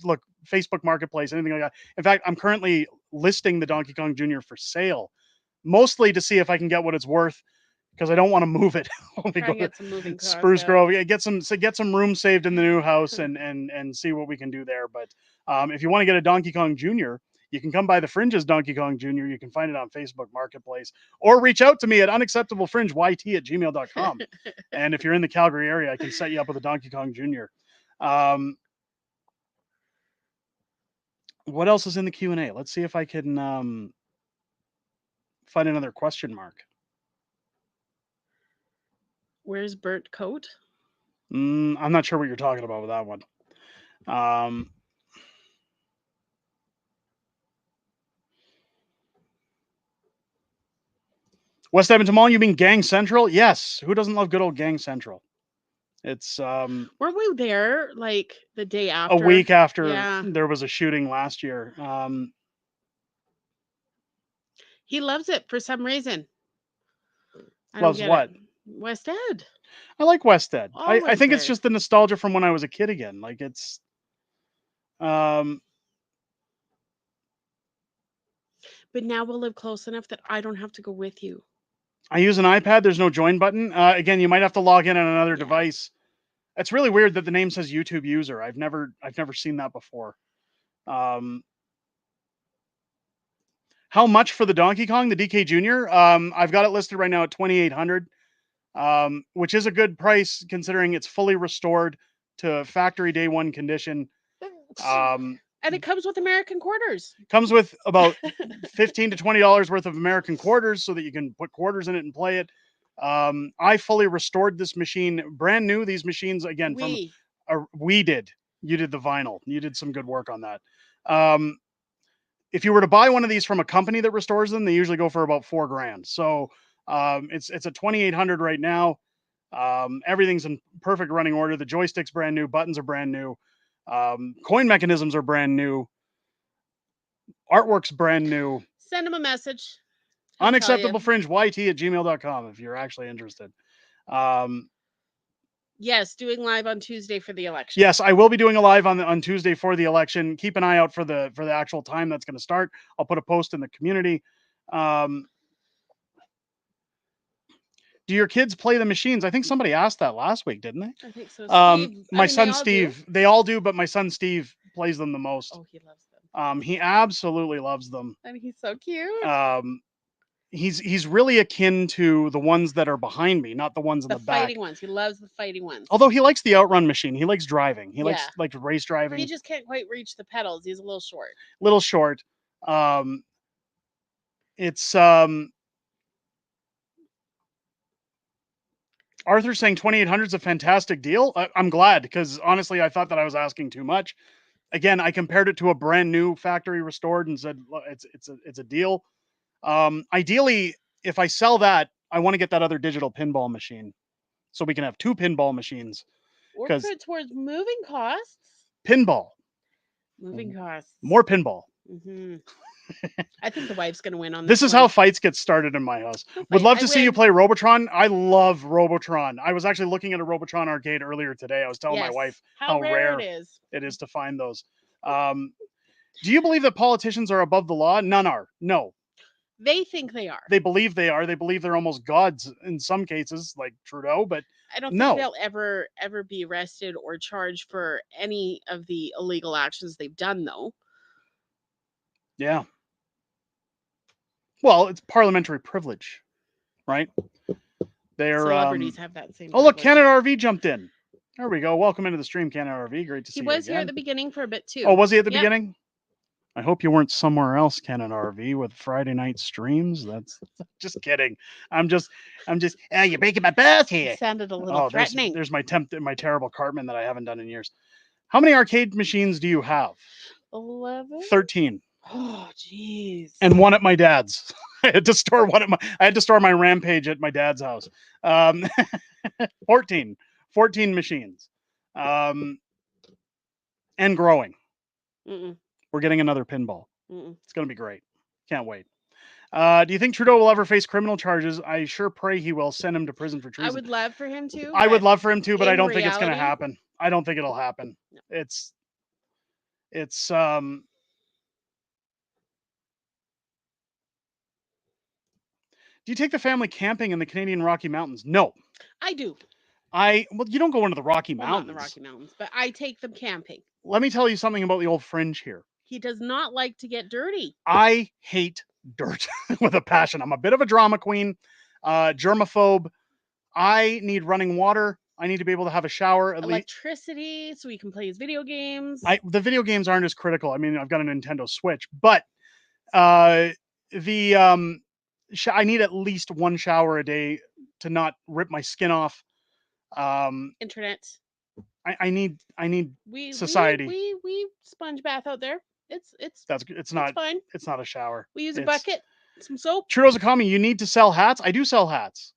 look, Facebook Marketplace, anything like that. In fact, I'm currently listing the Donkey Kong Jr. for sale, mostly to see if I can get what it's worth, because I don't want to move it. Get some moving costs, Spruce yeah. Grove, get some room saved in the new house and see what we can do there. But if you want to get a Donkey Kong Jr., you can come by the Fringe's Donkey Kong Jr. You can find it on Facebook Marketplace, or reach out to me at unacceptablefringeyt@gmail.com. And if you're in the Calgary area, I can set you up with a Donkey Kong Jr. What else is in the Q&A? Let's see if I can find another question mark. Where's burnt coat? I'm not sure what you're talking about with that one. West Edmonton Mall, you mean Gang Central? Yes. Who doesn't love good old Gang Central? It's weren't we there like the day after? A week after Yeah. there was a shooting last year. He loves it for some reason. Loves what? West Ed. I like West Ed. I Always think it's there. just the nostalgia from when I was a kid again. Like it's But now we'll live close enough that I don't have to go with you. I use an iPad. There's no join button. Again, you might have to log in on another device. It's really weird that the name says YouTube user. I've never seen that before. How much for the Donkey Kong, the DK Jr.? I've got it listed right now at $2,800, which is a good price considering it's fully restored to factory day one condition. And it comes with American quarters. Comes with about $15 to $20 worth of American quarters so that you can put quarters in it and play it. I fully restored this machine, brand new. These machines, again, we did. You did the vinyl. You did some good work on that. If you were to buy one of these from a company that restores them, they usually go for about $4,000. So it's at $2,800 right now. Everything's in perfect running order. The joystick's brand new. Buttons are brand new. Coin mechanisms are brand new. Artwork's brand new. Send him a message. Unacceptablefringeyt@gmail.com if you're actually interested. Yes, doing live on Tuesday for the election. Yes, I will be doing a live on Tuesday for the election. Keep an eye out for the actual time that's going to start. I'll put a post in the community. Do your kids play the machines? I think somebody asked that last week, didn't they? I think so. My son Steve, they all do, but my son Steve plays them the most. Oh, he loves them. He absolutely loves them. And he's so cute. He's really akin to the ones that are behind me, not the ones in the back. The fighting ones. He loves the fighting ones. Although he likes the outrun machine. He likes driving. He likes race driving. He just can't quite reach the pedals. He's a little short. Little short. Arthur's saying 2,800 is a fantastic deal. I'm glad, because honestly, I thought that I was asking too much. Again, I compared it to a brand new factory restored and said it's a deal. Ideally, if I sell that, I want to get that other digital pinball machine, so we can have 2 pinball machines. Or 'Cause- put it towards moving costs. Pinball, Moving costs. more pinball. Hmm I think the wife's going to win on This this is one. how fights get started in my house. No Would fight. love I to see you win. play Robotron. I love Robotron. I was actually looking at a Robotron arcade earlier today. I was telling my Yes. wife how rare it is to find those. Do you believe that politicians are above the law? None are. No. They think they are. They believe they are. They believe they're almost gods in some cases, like Trudeau, but I don't no. think they'll ever be arrested or charged for any of the illegal actions they've done, though. Yeah. Well, it's parliamentary privilege, right? They're Celebrities have that same. Oh, look, privilege. Canada RV jumped in. There we go. Welcome into the stream, Canada RV. Great to see He you was here at again. the beginning for a bit too. Oh, was he at the Yep. beginning? I hope you weren't somewhere else, Canada RV, with Friday night streams. That's just kidding. I'm just. You're breaking my balls He here. sounded a little Oh, threatening. there's my terrible Cartman that I haven't done in years. How many arcade machines do you have? 11. 13. Oh, jeez. And one at my dad's. I had to store my Rampage at my dad's house. 14 machines, and growing. Mm-mm. We're getting another pinball. Mm-mm. It's going to be great. Can't wait. Do you think Trudeau will ever face criminal charges? I sure pray he will. Send him to prison for treason. I would love for him to. I would love for him to, but I in don't think it's going to reality- happen. I don't think it'll happen. No. It's Do you take the family camping in the Canadian Rocky Mountains? No. I do. Well, you don't go into the Rocky Well, Mountains. not in the Rocky Mountains, but I take them camping. Let me tell you something about the old Fringe here. He does not like to get dirty. I hate dirt with a passion. I'm a bit of a drama queen, germaphobe. I need running water. I need to be able to have a shower at least. Electricity, so he can play his video games. The video games aren't as critical. I mean, I've got a Nintendo Switch, but I need at least one shower a day to not rip my skin off. Internet. I need We society. We sponge bath out there. It's not fine. It's not a shower. We use a It's- bucket, some soap. Trudeau's a commie. You need to sell hats. I do sell hats.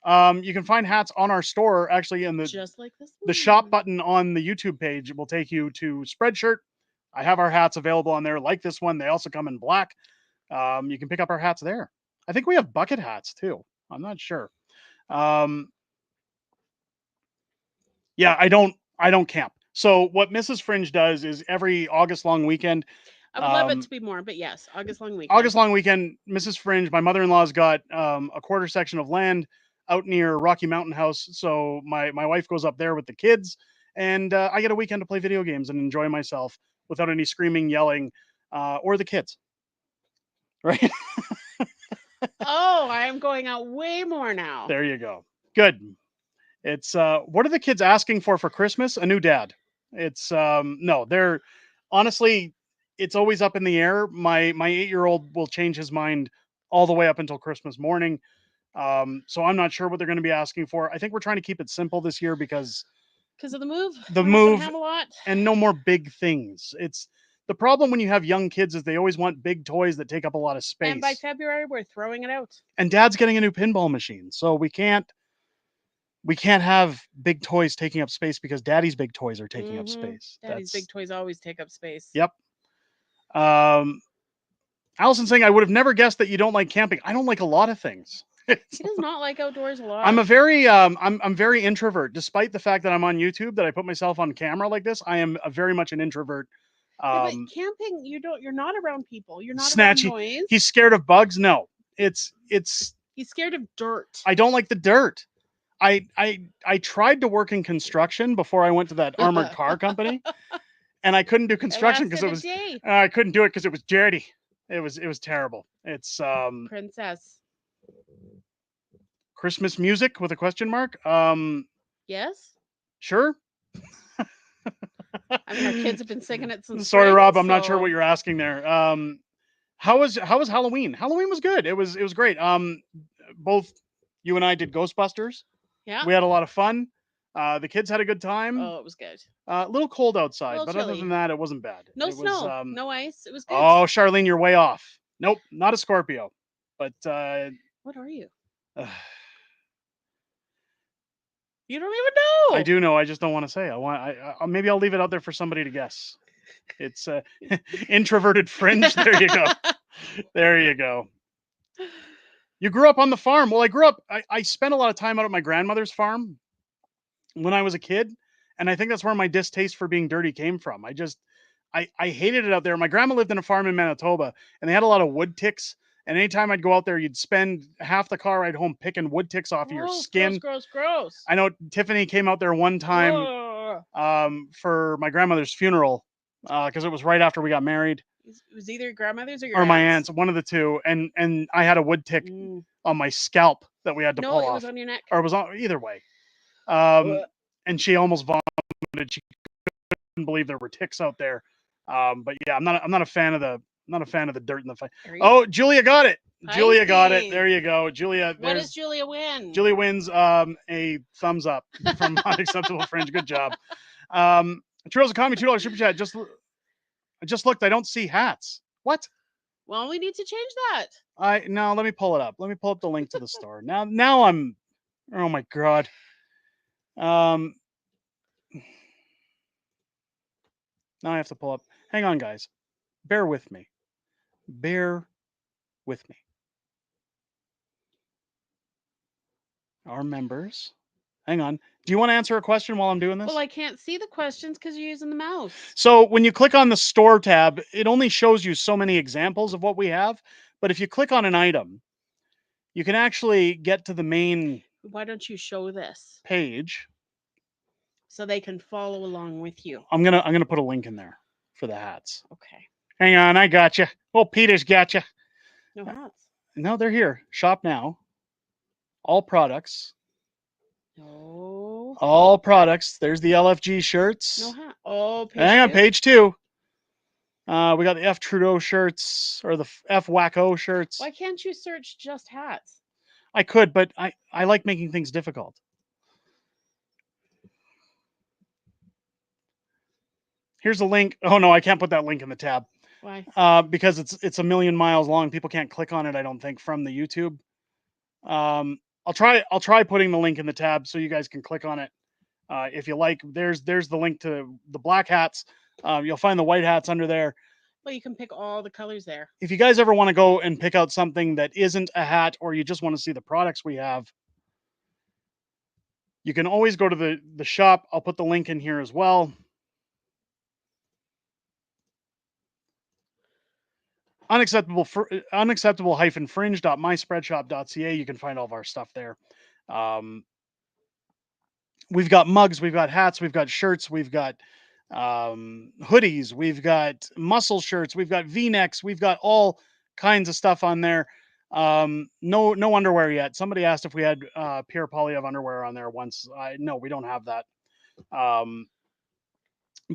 You can find hats on our store, actually, in Just like this one. the shop button on the YouTube page will take you to Spreadshirt. I have our hats available on there, like this one. They also come in black. You can pick up our hats there. I think we have bucket hats too. I'm not sure. Yeah, I don't camp. So what Mrs. Fringe does is every August long weekend. I would love it to be more, but yes, August long weekend. August long weekend, Mrs. Fringe, my mother-in-law's got a quarter section of land out near Rocky Mountain House. So my wife goes up there with the kids, and I get a weekend to play video games and enjoy myself without any screaming, yelling, or the kids. Right? Oh, I am going out way more now. There you go. Good. It's what are the kids asking for Christmas? A new dad. It's no, they're honestly, it's always up in the air. My 8-year-old will change his mind all the way up until Christmas morning. So I'm not sure what they're going to be asking for. I think we're trying to keep it simple this year because of the move. The We're not gonna move have a lot. and no more big things. It's the problem when you have young kids is they always want big toys that take up a lot of space. And by February, we're throwing it out. And dad's getting a new pinball machine. So we can't have big toys taking up space because daddy's big toys are taking up space. Daddy's big toys always take up space. Yep. Allison saying, I would have never guessed that you don't like camping. I don't like a lot of things. He does not like outdoors a lot. I'm a very I'm very introvert, despite the fact that I'm on YouTube, that I put myself on camera like this. I am very much an introvert. Yeah, but camping, you're not around people. You're not Snatchy. around noise. He's scared of bugs. No, it's He's scared of dirt. I don't like the dirt. I tried to work in construction before I went to that armored car company, and I couldn't do construction because it was I couldn't do it because it was dirty. It was terrible. It's Princess. Christmas music with a question mark. Yes. Sure. I mean, our kids have been singing it since. Sorry, spring, Rob. I'm not sure so- what you're asking there. How was Halloween? Halloween was good. It was great. Both you and I did Ghostbusters. Yeah. We had a lot of fun. The kids had a good time. Oh, it was good. A little cold outside, Little but other chilly. than that, it wasn't bad. No It snow, was, no ice. It was good. oh, Charlene, you're way off. Nope, not a Scorpio. But What are you? uh, You don't even know. I do know. I just don't want to say. Maybe I'll leave it out there for somebody to guess. It's introverted fringe. There you go. There you go. You grew up on the farm. Well, I grew up. I spent a lot of time out at my grandmother's farm when I was a kid, and I think that's where my distaste for being dirty came from. I hated it out there. My grandma lived in a farm in Manitoba, and they had a lot of wood ticks. And anytime I'd go out there, you'd spend half the car ride home picking wood ticks off of your skin. Gross. I know Tiffany came out there one time for my grandmother's funeral because it was right after we got married. It was either your grandmother's or your or my aunt's, one of the two, and I had a wood tick on my scalp that we had to pull off. No, it was on your neck. Or it was on either way. And she almost vomited. She couldn't believe there were ticks out there. But yeah, I'm not a fan of the dirt in the fight. Oh, Julia got it. Julia got it. There you go. Julia. What does Julia win? Julia wins a thumbs up from Unacceptable Fringe. Good job. Trails of Comedy, $2 super chat. I just looked. I don't see hats. What? Well, we need to change that. No, let me pull it up. Let me pull up the link to the store. Now I'm, oh my God. Now I have to pull up. Hang on, guys. Bear with me. Bear with me. Our members. Hang on. Do you want to answer a question while I'm doing this? Well, I can't see the questions because you're using the mouse. So when you click on the store tab, it only shows you so many examples of what we have. But if you click on an item, you can actually get to the main. Why don't you show this page so they can follow along with you? I'm gonna put a link in there for the hats. Okay. Hang on, I got you. Oh, Peter's got you. No hats. No, they're here. Shop now. All products. No. All products. There's the LFG shirts. No hat. Oh, hang on, page 2. We got the F Trudeau shirts or the F Wacko shirts. Why can't you search just hats? I could, but I like making things difficult. Here's a link. Oh no, I can't put that link in the tab. Why? Because it's a million miles long. People can't click on it, I don't think, from the YouTube. I'll try putting the link in the tab so you guys can click on it if you like. There's the link to the black hats. You'll find the white hats under there. Well, you can pick all the colors there. If you guys ever want to go and pick out something that isn't a hat, or you just want to see the products we have, you can always go to the shop. I'll put the link in here as well. Unacceptable-fringe.myspreadshop.ca. You can find all of our stuff there. We've got mugs, we've got hats, we've got shirts, we've got hoodies, we've got muscle shirts, we've got V-necks, we've got all kinds of stuff on there. No underwear yet. Somebody asked if we had Pierre Poilievre underwear on there once. No, we don't have that. But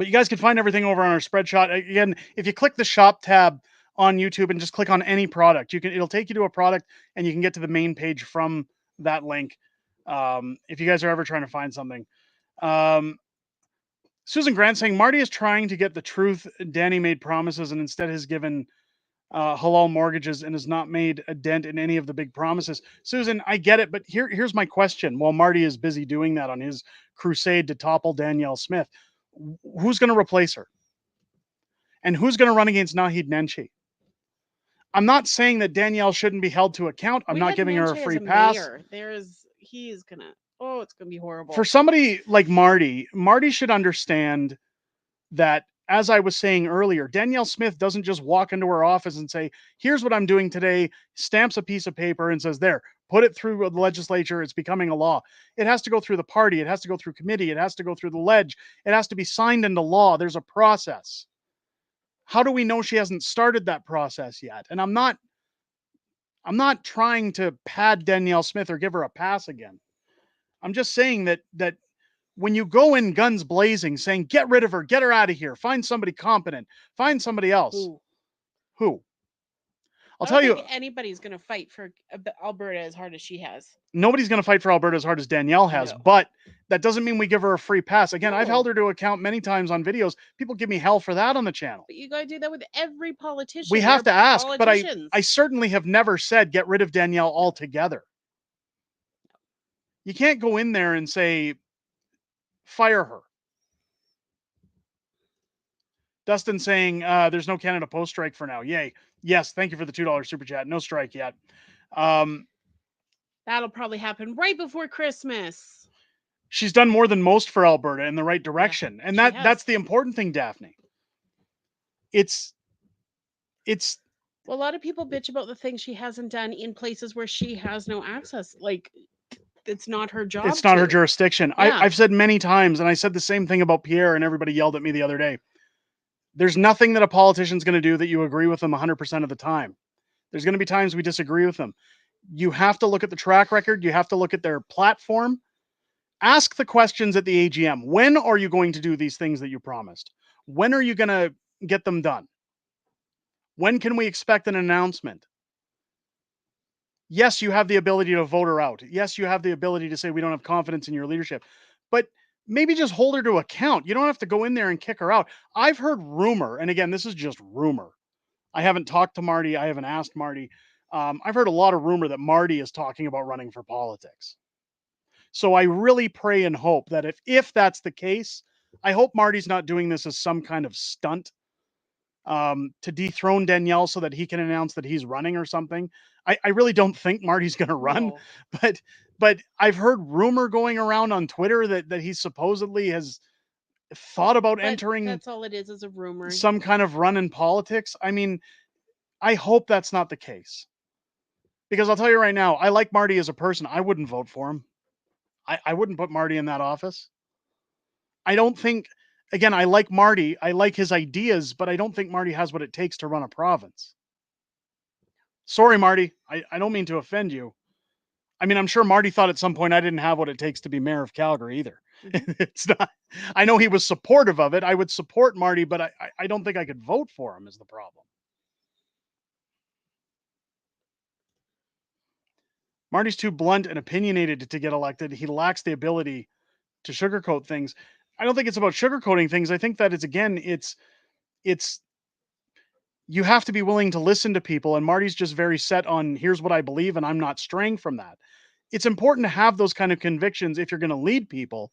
you guys can find everything over on our Spreadshot. Again, if you click the shop tab on YouTube and just click on any product, it'll take you to a product and you can get to the main page from that link. If you guys are ever trying to find something. Susan Grant saying Marty is trying to get the truth. Danny made promises and instead has given halal mortgages and has not made a dent in any of the big promises. Susan, I get it, but here's my question. While Marty is busy doing that on his crusade to topple Danielle Smith, who's going to replace her? And who's going to run against Naheed Nenshi? I'm not saying that Danielle shouldn't be held to account. I'm not giving her a free pass. He's going to, it's going to be horrible. For somebody like Marty should understand that, as I was saying earlier, Danielle Smith doesn't just walk into her office and say, here's what I'm doing today, stamps a piece of paper and says, there, put it through the legislature. It's becoming a law. It has to go through the party. It has to go through committee. It has to go through the ledge. It has to be signed into law. There's a process. How do we know she hasn't started that process yet? And I'm not trying to pad Danielle Smith or give her a pass again. I'm just saying that when you go in guns blazing saying, get rid of her, get her out of here, find somebody competent, find somebody else. Who? I'll I tell don't you, think anybody's going to fight for Alberta as hard as she has. nobody's going to fight for Alberta as hard as Danielle has, No. but that doesn't mean we give her a free pass. Again, I've No. held her to account many times on videos. People give me hell for that on the channel. But you got to do that with every politician. We have to They're ask, but politicians. I certainly have never said get rid of Danielle altogether. You can't go in there and say, fire her. Dustin saying, there's no Canada Post strike for now. Yay. Yes, thank you for the $2 super chat. No strike yet. That'll probably happen right before Christmas. She's done more than most for Alberta in the right direction. And that's the important thing, Daphne. It's Well, a lot of people bitch about the things she hasn't done in places where she has no access. Like, it's not her job. It's not her jurisdiction. Yeah. I've said many times, and I said the same thing about Pierre, and everybody yelled at me the other day. There's nothing that a politician's going to do that you agree with them 100% of the time. There's going to be times we disagree with them. You have to look at the track record. You have to look at their platform. Ask the questions at the AGM. When are you going to do these things that you promised? When are you going to get them done? When can we expect an announcement? Yes, you have the ability to vote her out. Yes, you have the ability to say we don't have confidence in your leadership. But maybe just hold her to account. You don't have to go in there and kick her out. I've heard rumor, and again, this is just rumor. I haven't talked to Marty. I haven't asked Marty. I've heard a lot of rumor that Marty is talking about running for politics. So I really pray and hope that if that's the case, I hope Marty's not doing this as some kind of stunt to dethrone Danielle so that he can announce that he's running or something. I really don't think Marty's going to run, but I've heard rumor going around on Twitter that he supposedly has thought about entering. That's all it is a rumor. Some kind of run in politics. I mean, I hope that's not the case. Because I'll tell you right now, I like Marty as a person. I wouldn't vote for him. I wouldn't put Marty in that office. I don't think, again, I like Marty. I like his ideas, but I don't think Marty has what it takes to run a province. Sorry, Marty. I don't mean to offend you. I mean, I'm sure Marty thought at some point I didn't have what it takes to be mayor of Calgary either. Mm-hmm. It's not, I know he was supportive of it. I would support Marty, but I don't think I could vote for him is the problem. Marty's too blunt and opinionated to get elected. He lacks the ability to sugarcoat things. I don't think it's about sugarcoating things. I think that it's you have to be willing to listen to people. And Marty's just very set on here's what I believe, and I'm not straying from that. It's important to have those kind of convictions if you're going to lead people.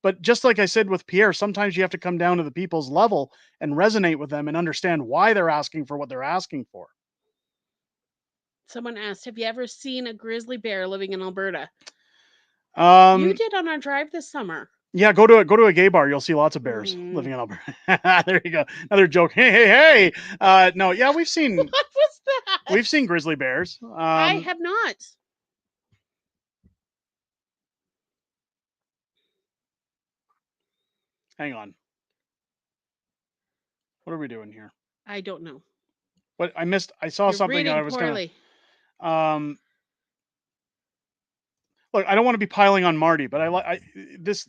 But just like I said with Pierre, sometimes you have to come down to the people's level and resonate with them and understand why they're asking for what they're asking for. Someone asked, have you ever seen a grizzly bear living in Alberta? You did on our drive this summer. Yeah, go to a gay bar. You'll see lots of bears living in Alberta. There you go. Another joke. Hey. No, yeah, we've seen. What was that? We've seen grizzly bears. I have not. Hang on. What are we doing here? I don't know. What I missed? I saw something. I was going to. Look, I don't want to be piling on Marty, but I like this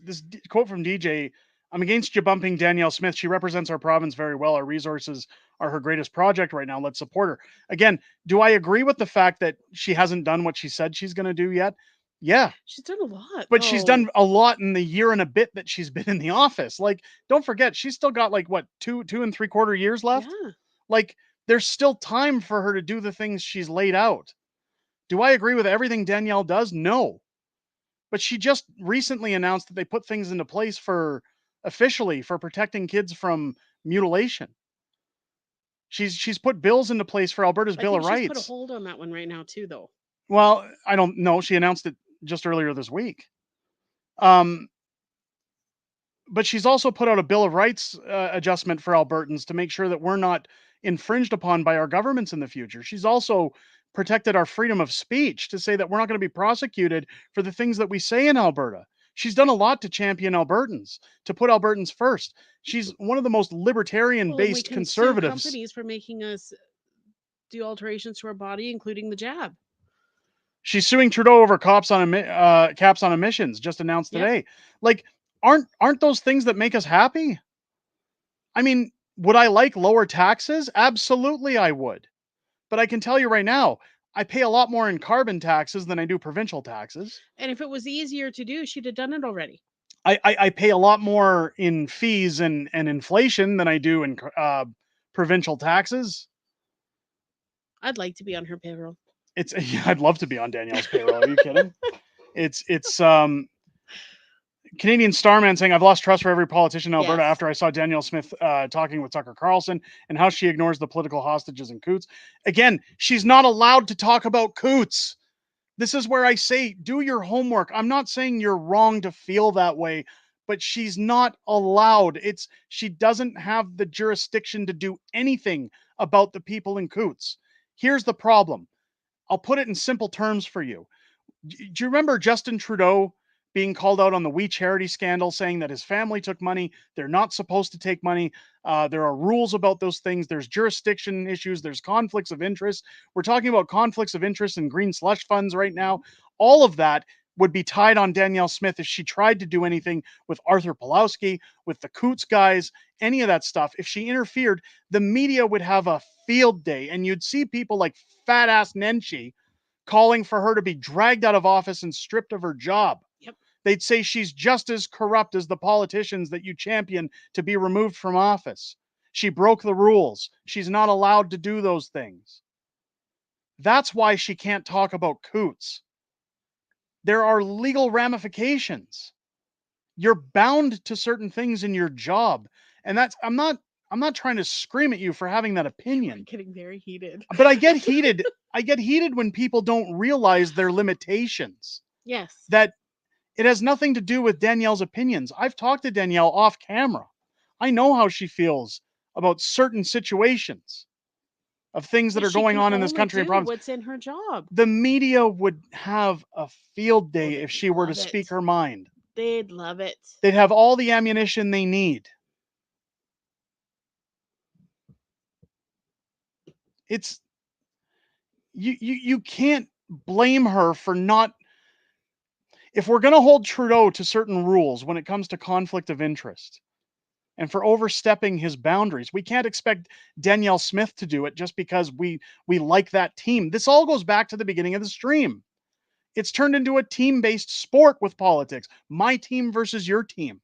quote from DJ. I'm against you bumping Danielle Smith. She represents our province very well. Our resources are her greatest project right now. Let's support her. Again, do I agree with the fact that she hasn't done what she said she's going to do yet? Yeah. She's done a lot. But she's done a lot in the year and a bit that she's been in the office. Like, don't forget, she's still got like what, 2 3/4 years left? Yeah. Like, there's still time for her to do the things she's laid out. Do I agree with everything Danielle does? No. But she just recently announced that they put things into place officially for protecting kids from mutilation. She's put bills into place for Alberta's Bill of Rights. She's put a hold on that one right now too, though. Well, I don't know. She announced it just earlier this week. But she's also put out a Bill of Rights adjustment for Albertans to make sure that we're not infringed upon by our governments in the future. She's also protected our freedom of speech to say that we're not going to be prosecuted for the things that we say in Alberta. She's done a lot to champion Albertans, to put Albertans first. She's one of the most libertarian-based conservatives. Sue companies for making us do alterations to our body, including the jab. She's suing Trudeau over caps on emissions, just announced today. Yeah. Like, aren't those things that make us happy? I mean, would I like lower taxes? Absolutely, I would. But I can tell you right now, I pay a lot more in carbon taxes than I do provincial taxes. And if it was easier to do, she'd have done it already. I pay a lot more in fees and inflation than I do in provincial taxes. I'd like to be on her payroll. It's I'd love to be on Danielle's payroll. Are you kidding? It's Canadian Starman saying, I've lost trust for every politician in Alberta after I saw Danielle Smith talking with Tucker Carlson and how she ignores the political hostages and Coots. Again, she's not allowed to talk about Coots. This is where I say, do your homework. I'm not saying you're wrong to feel that way, but she's not allowed. She doesn't have the jurisdiction to do anything about the people in Coots. Here's the problem. I'll put it in simple terms for you. Do you remember Justin Trudeau being called out on the We Charity scandal, saying that his family took money? They're not supposed to take money. There are rules about those things. There's jurisdiction issues. There's conflicts of interest. We're talking about conflicts of interest in green slush funds right now. All of that would be tied on Danielle Smith if she tried to do anything with Arthur Pawlowski, with the Coots guys, any of that stuff. If she interfered, the media would have a field day, and you'd see people like fat ass Nenshi calling for her to be dragged out of office and stripped of her job. Yep. They'd say she's just as corrupt as the politicians that you champion to be removed from office. She broke the rules. She's not allowed to do those things. That's why she can't talk about Coots. There are legal ramifications. You're bound to certain things in your job. And I'm not trying to scream at you for having that opinion. I'm getting very heated. But I get heated. I get heated when people don't realize their limitations. Yes. That it has nothing to do with Danielle's opinions. I've talked to Danielle off camera. I know how she feels about certain situations of things that are going on in this country and province. What's in her job? The media would have a field day if she were to speak her mind. They'd love it. They'd have all the ammunition they need. It's you can't blame her for not. If we're going to hold Trudeau to certain rules when it comes to conflict of interest and for overstepping his boundaries, we can't expect Danielle Smith to do it just because we like that team. This all goes back to the beginning of the stream. It's turned into a team-based sport with politics. My team versus your team.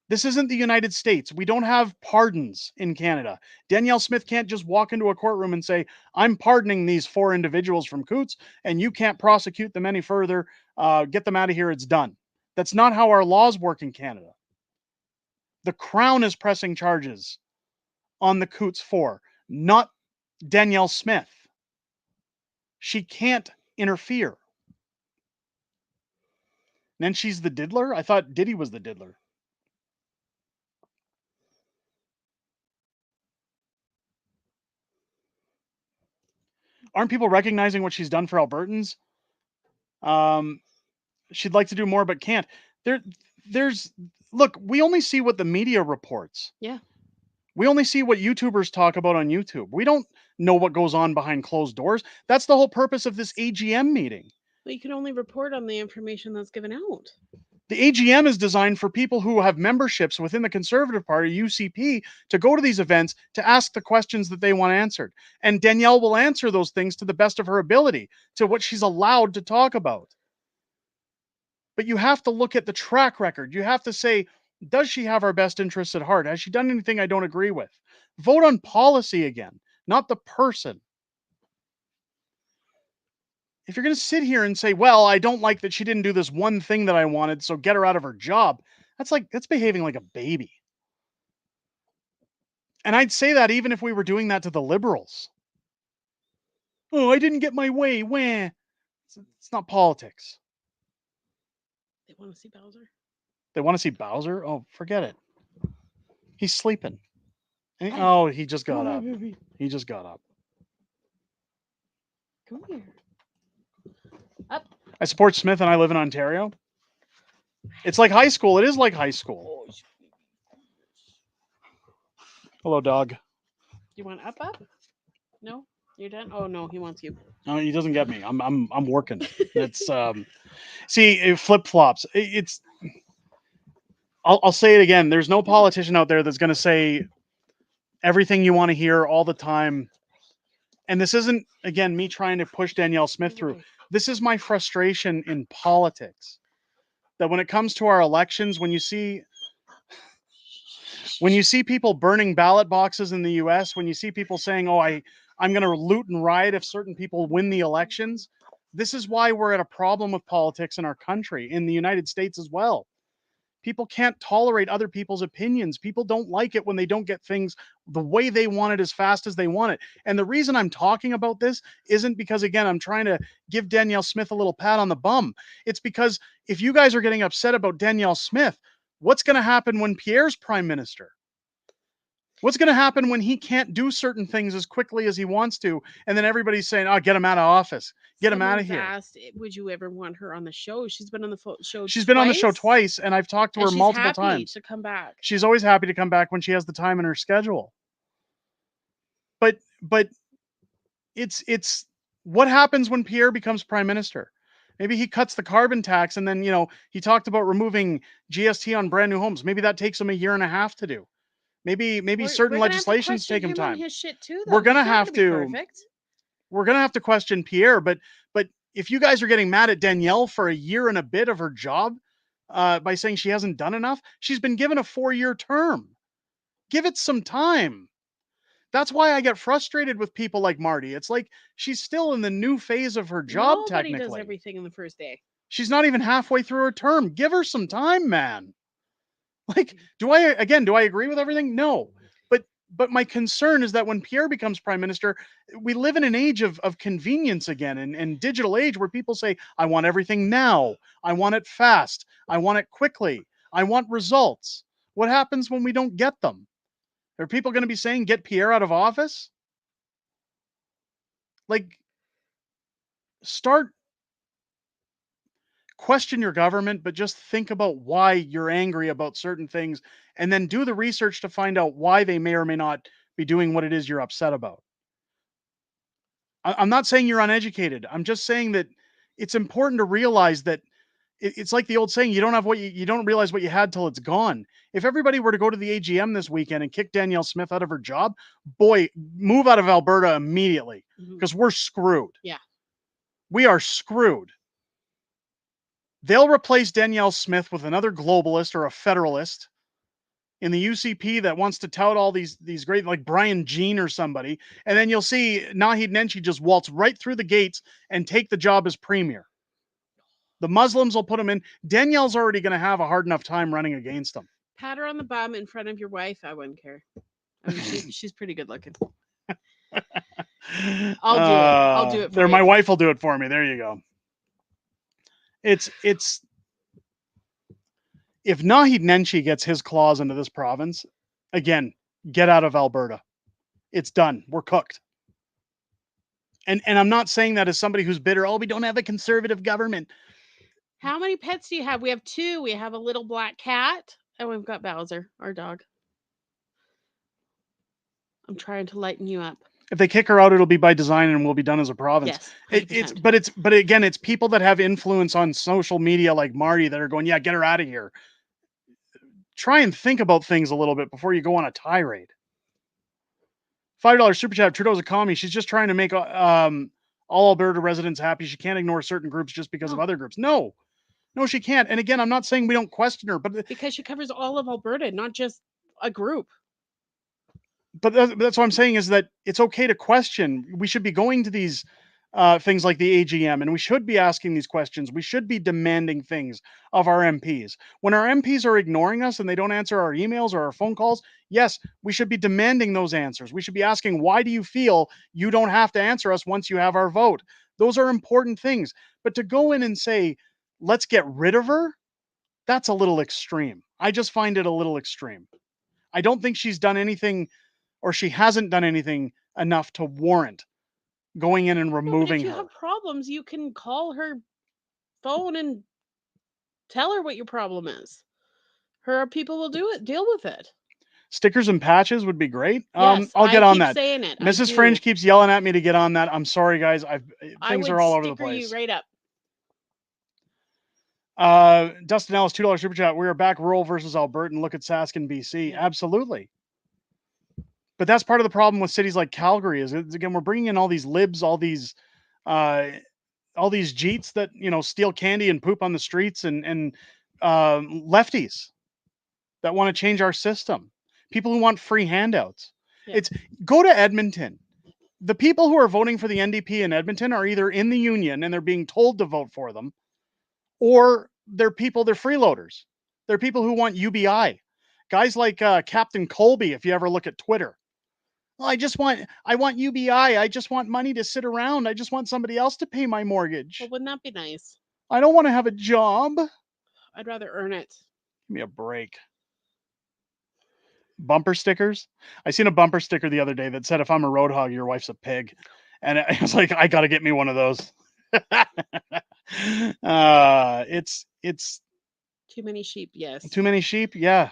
This isn't the United States. We don't have pardons in Canada. Danielle Smith can't just walk into a courtroom and say, I'm pardoning these 4 individuals from Coots, and you can't prosecute them any further. Get them out of here. It's done. That's not how our laws work in Canada. The Crown is pressing charges on the Coots 4, not Danielle Smith. She can't interfere. And then she's the diddler? I thought Diddy was the diddler. Aren't people recognizing what she's done for Albertans? She'd like to do more, but can't. Look, we only see what the media reports. Yeah. We only see what YouTubers talk about on YouTube. We don't know what goes on behind closed doors. That's the whole purpose of this AGM meeting. But you can only report on the information that's given out. The AGM is designed for people who have memberships within the Conservative Party, UCP, to go to these events to ask the questions that they want answered. And Danielle will answer those things to the best of her ability, to what she's allowed to talk about. But you have to look at the track record. You have to say, does she have our best interests at heart? Has she done anything I don't agree with? Vote on policy again, not the person. If you're going to sit here and say, well, I don't like that she didn't do this one thing that I wanted, so get her out of her job, that's behaving like a baby. And I'd say that even if we were doing that to the Liberals. Oh, I didn't get my way. Wah. It's not politics. They want to see Bowser. They want to see Bowser? Oh, forget it. He's sleeping. He just got up. He just got up. Come here. Up. I support Smith and I live in Ontario. It's like high school. It is like high school. Hello, dog. You want up? No? You're done? Oh no, he wants you. No, he doesn't get me. I'm working. It's see, flip-flops. I'll say it again. There's no politician out there that's going to say everything you want to hear all the time. and this isn't, again, me trying to push Danielle Smith through. This is my frustration in politics. That when it comes to our elections, when you see people burning ballot boxes in the US, when you see people saying, oh, I'm going to loot and riot if certain people win the elections, this is why we're at a problem with politics in our country, in the United States as well. People can't tolerate other people's opinions. People don't like it when they don't get things the way they want it as fast as they want it. And the reason I'm talking about this isn't because, again, I'm trying to give Danielle Smith a little pat on the bum. It's because if you guys are getting upset about Danielle Smith, what's going to happen when Pierre's prime minister? What's going to happen when he can't do certain things as quickly as he wants to? And then everybody's saying, oh, get him out of office. Get him out of here. Asked, would you ever want her on the show? She's been on the show She's been on the show twice, and I've talked to her multiple times. To come back. She's always happy to come back when she has the time in her schedule. But it's what happens when Pierre becomes prime minister? Maybe he cuts the carbon tax, and then, he talked about removing GST on brand new homes. Maybe that takes him a year and a half to do. Maybe certain legislations take him time. His shit too, though. We're gonna have to question Pierre, but if you guys are getting mad at Danielle for a year and a bit of her job by saying she hasn't done enough, she's been given a 4-year term. Give it some time. That's why I get frustrated with people like Marty. It's like she's still in the new phase of her job. Nobody technically does everything in the first day. She's not even halfway through her term. Give her some time, man. Like, do I agree with everything? No. But my concern is that when Pierre becomes prime minister, we live in an age of convenience again, and digital age where people say, I want everything now. I want it fast. I want it quickly. I want results. What happens when we don't get them? Are people going to be saying, get Pierre out of office? Like, question your government, but just think about why you're angry about certain things, and then do the research to find out why they may or may not be doing what it is you're upset about. I'm not saying you're uneducated. I'm just saying that it's important to realize that it's like the old saying, you don't realize what you had till it's gone. If everybody were to go to the AGM this weekend and kick Danielle Smith out of her job, boy, move out of Alberta immediately, because we're screwed. Yeah. We are screwed. They'll replace Danielle Smith with another globalist or a federalist in the UCP that wants to tout all these great, like Brian Jean or somebody, and then you'll see Naheed Nenshi just waltz right through the gates and take the job as premier. The Muslims will put him in. Danielle's already going to have a hard enough time running against him. Pat her on the bum in front of your wife. I wouldn't care. I mean, she's pretty good looking. I'll do it for you. My wife will do it for me. There you go. It's if Naheed Nenshi gets his claws into this province, again, get out of Alberta. It's done. We're cooked. And I'm not saying that as somebody who's bitter. Oh, we don't have a conservative government. How many pets do you have? We have 2. We have a little black cat, and we've got Bowser, our dog. I'm trying to lighten you up. If they kick her out, it'll be by design and we'll be done as a province. Yes, but again, it's people that have influence on social media like Marty that are going, yeah, get her out of here. Try and think about things a little bit before you go on a tirade. $5 super chat. Trudeau's a commie. She's just trying to make all Alberta residents happy. She can't ignore certain groups just because of other groups. No, she can't. And again, I'm not saying we don't question her, but because she covers all of Alberta, not just a group. But that's what I'm saying is that it's okay to question. We should be going to these things like the AGM, and we should be asking these questions. We should be demanding things of our MPs. When our MPs are ignoring us and they don't answer our emails or our phone calls, yes, we should be demanding those answers. We should be asking, why do you feel you don't have to answer us once you have our vote? Those are important things. But to go in and say, let's get rid of her, that's a little extreme. I just find it a little extreme. I don't think she's done anything, or she hasn't done anything enough to warrant going in and removing her. If you have problems, you can call her phone and tell her what your problem is. Her people will deal with it. Stickers and patches would be great. Yes, I'll get on that. Saying it. Mrs. Fringe keeps yelling at me to get on that. I'm sorry, guys. Things are all over the place. You right up. Dustin Ellis, $2 super chat. We are back rural versus Albertan. Look at Sask and BC. Yeah. Absolutely. But that's part of the problem with cities like Calgary is, again, we're bringing in all these libs, all these jeets that, steal candy and poop on the streets, and lefties that want to change our system. People who want free handouts. Yeah. It's go to Edmonton. The people who are voting for the NDP in Edmonton are either in the union and they're being told to vote for them, or they're freeloaders. They're people who want UBI. Guys like Captain Colby, if you ever look at Twitter. Well, I want UBI. I just want money to sit around. I just want somebody else to pay my mortgage. Well, wouldn't that be nice? I don't want to have a job. I'd rather earn it. Give me a break. Bumper stickers. I seen a bumper sticker the other day that said, "If I'm a road hog, your wife's a pig," and I was like, I got to get me one of those. It's too many sheep. Yes. Too many sheep. Yeah.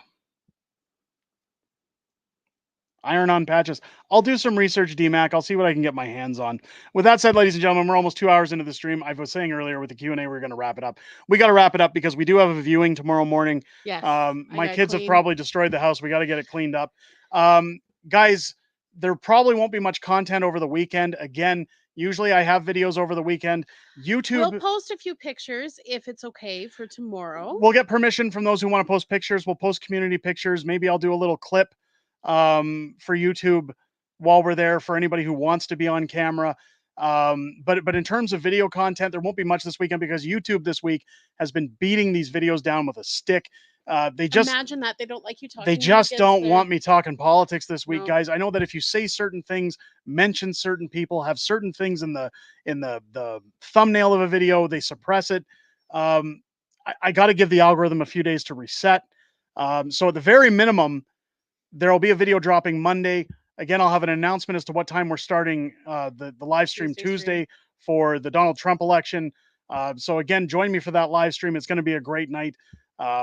Iron on patches. I'll do some research, DMAC. I'll see what I can get my hands on. With that said, ladies and gentlemen, we're almost 2 hours into the stream. I was saying earlier with the Q&A, we're going to wrap it up. We got to wrap it up because we do have a viewing tomorrow morning. Yes. My kids have probably destroyed the house. We got to get it cleaned up. Guys, there probably won't be much content over the weekend. Again, usually I have videos over the weekend. YouTube. We'll post a few pictures if it's okay for tomorrow. We'll get permission from those who want to post pictures. We'll post community pictures. Maybe I'll do a little clip for YouTube while we're there for anybody who wants to be on camera. But in terms of video content, there won't be much this weekend because YouTube this week has been beating these videos down with a stick. They just imagine that they don't like you talking. They just don't want me talking politics this week, No. guys. I know that if you say certain things, mention certain people, have certain things in the thumbnail of a video, they suppress it. I got to give the algorithm a few days to reset. So at the very minimum, there will be a video dropping Monday. Again, I'll have an announcement as to what time we're starting the live stream Tuesday for the Donald Trump election. So again, join me for that live stream. It's going to be a great night.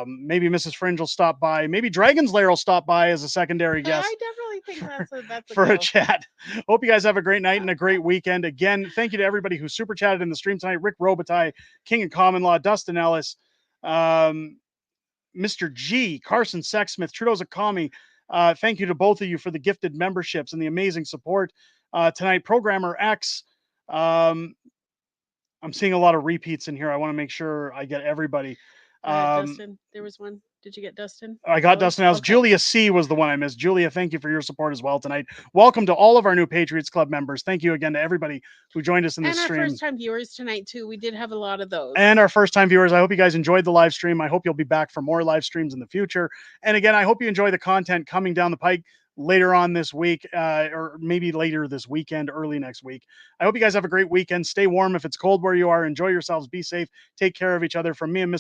Maybe Mrs. Fringe will stop by. Maybe Dragon's Lair will stop by as a secondary guest. I definitely think that's a for go. a chat. Hope you guys have a great night and a great weekend. Again, thank you to everybody who super chatted in the stream tonight. Rick Robitaille, King of Common Law, Dustin Ellis, Mr. G, Carson Sexsmith, Trudeau's a commie. Thank you to both of you for the gifted memberships and the amazing support tonight. Programmer X. I'm seeing a lot of repeats in here. I want to make sure I get everybody. Dustin, there was one. Did you get Dustin? I got Dustin Ellis. Okay. Julia C was the one I missed. Julia, thank you for your support as well tonight. Welcome to all of our new Patriots Club members. Thank you again to everybody who joined us in this stream. And our first-time viewers tonight, too. We did have a lot of those. And our first-time viewers. I hope you guys enjoyed the live stream. I hope you'll be back for more live streams in the future. And again, I hope you enjoy the content coming down the pike later on this week, or maybe later this weekend, early next week. I hope you guys have a great weekend. Stay warm if it's cold where you are. Enjoy yourselves. Be safe. Take care of each other. From me and Miss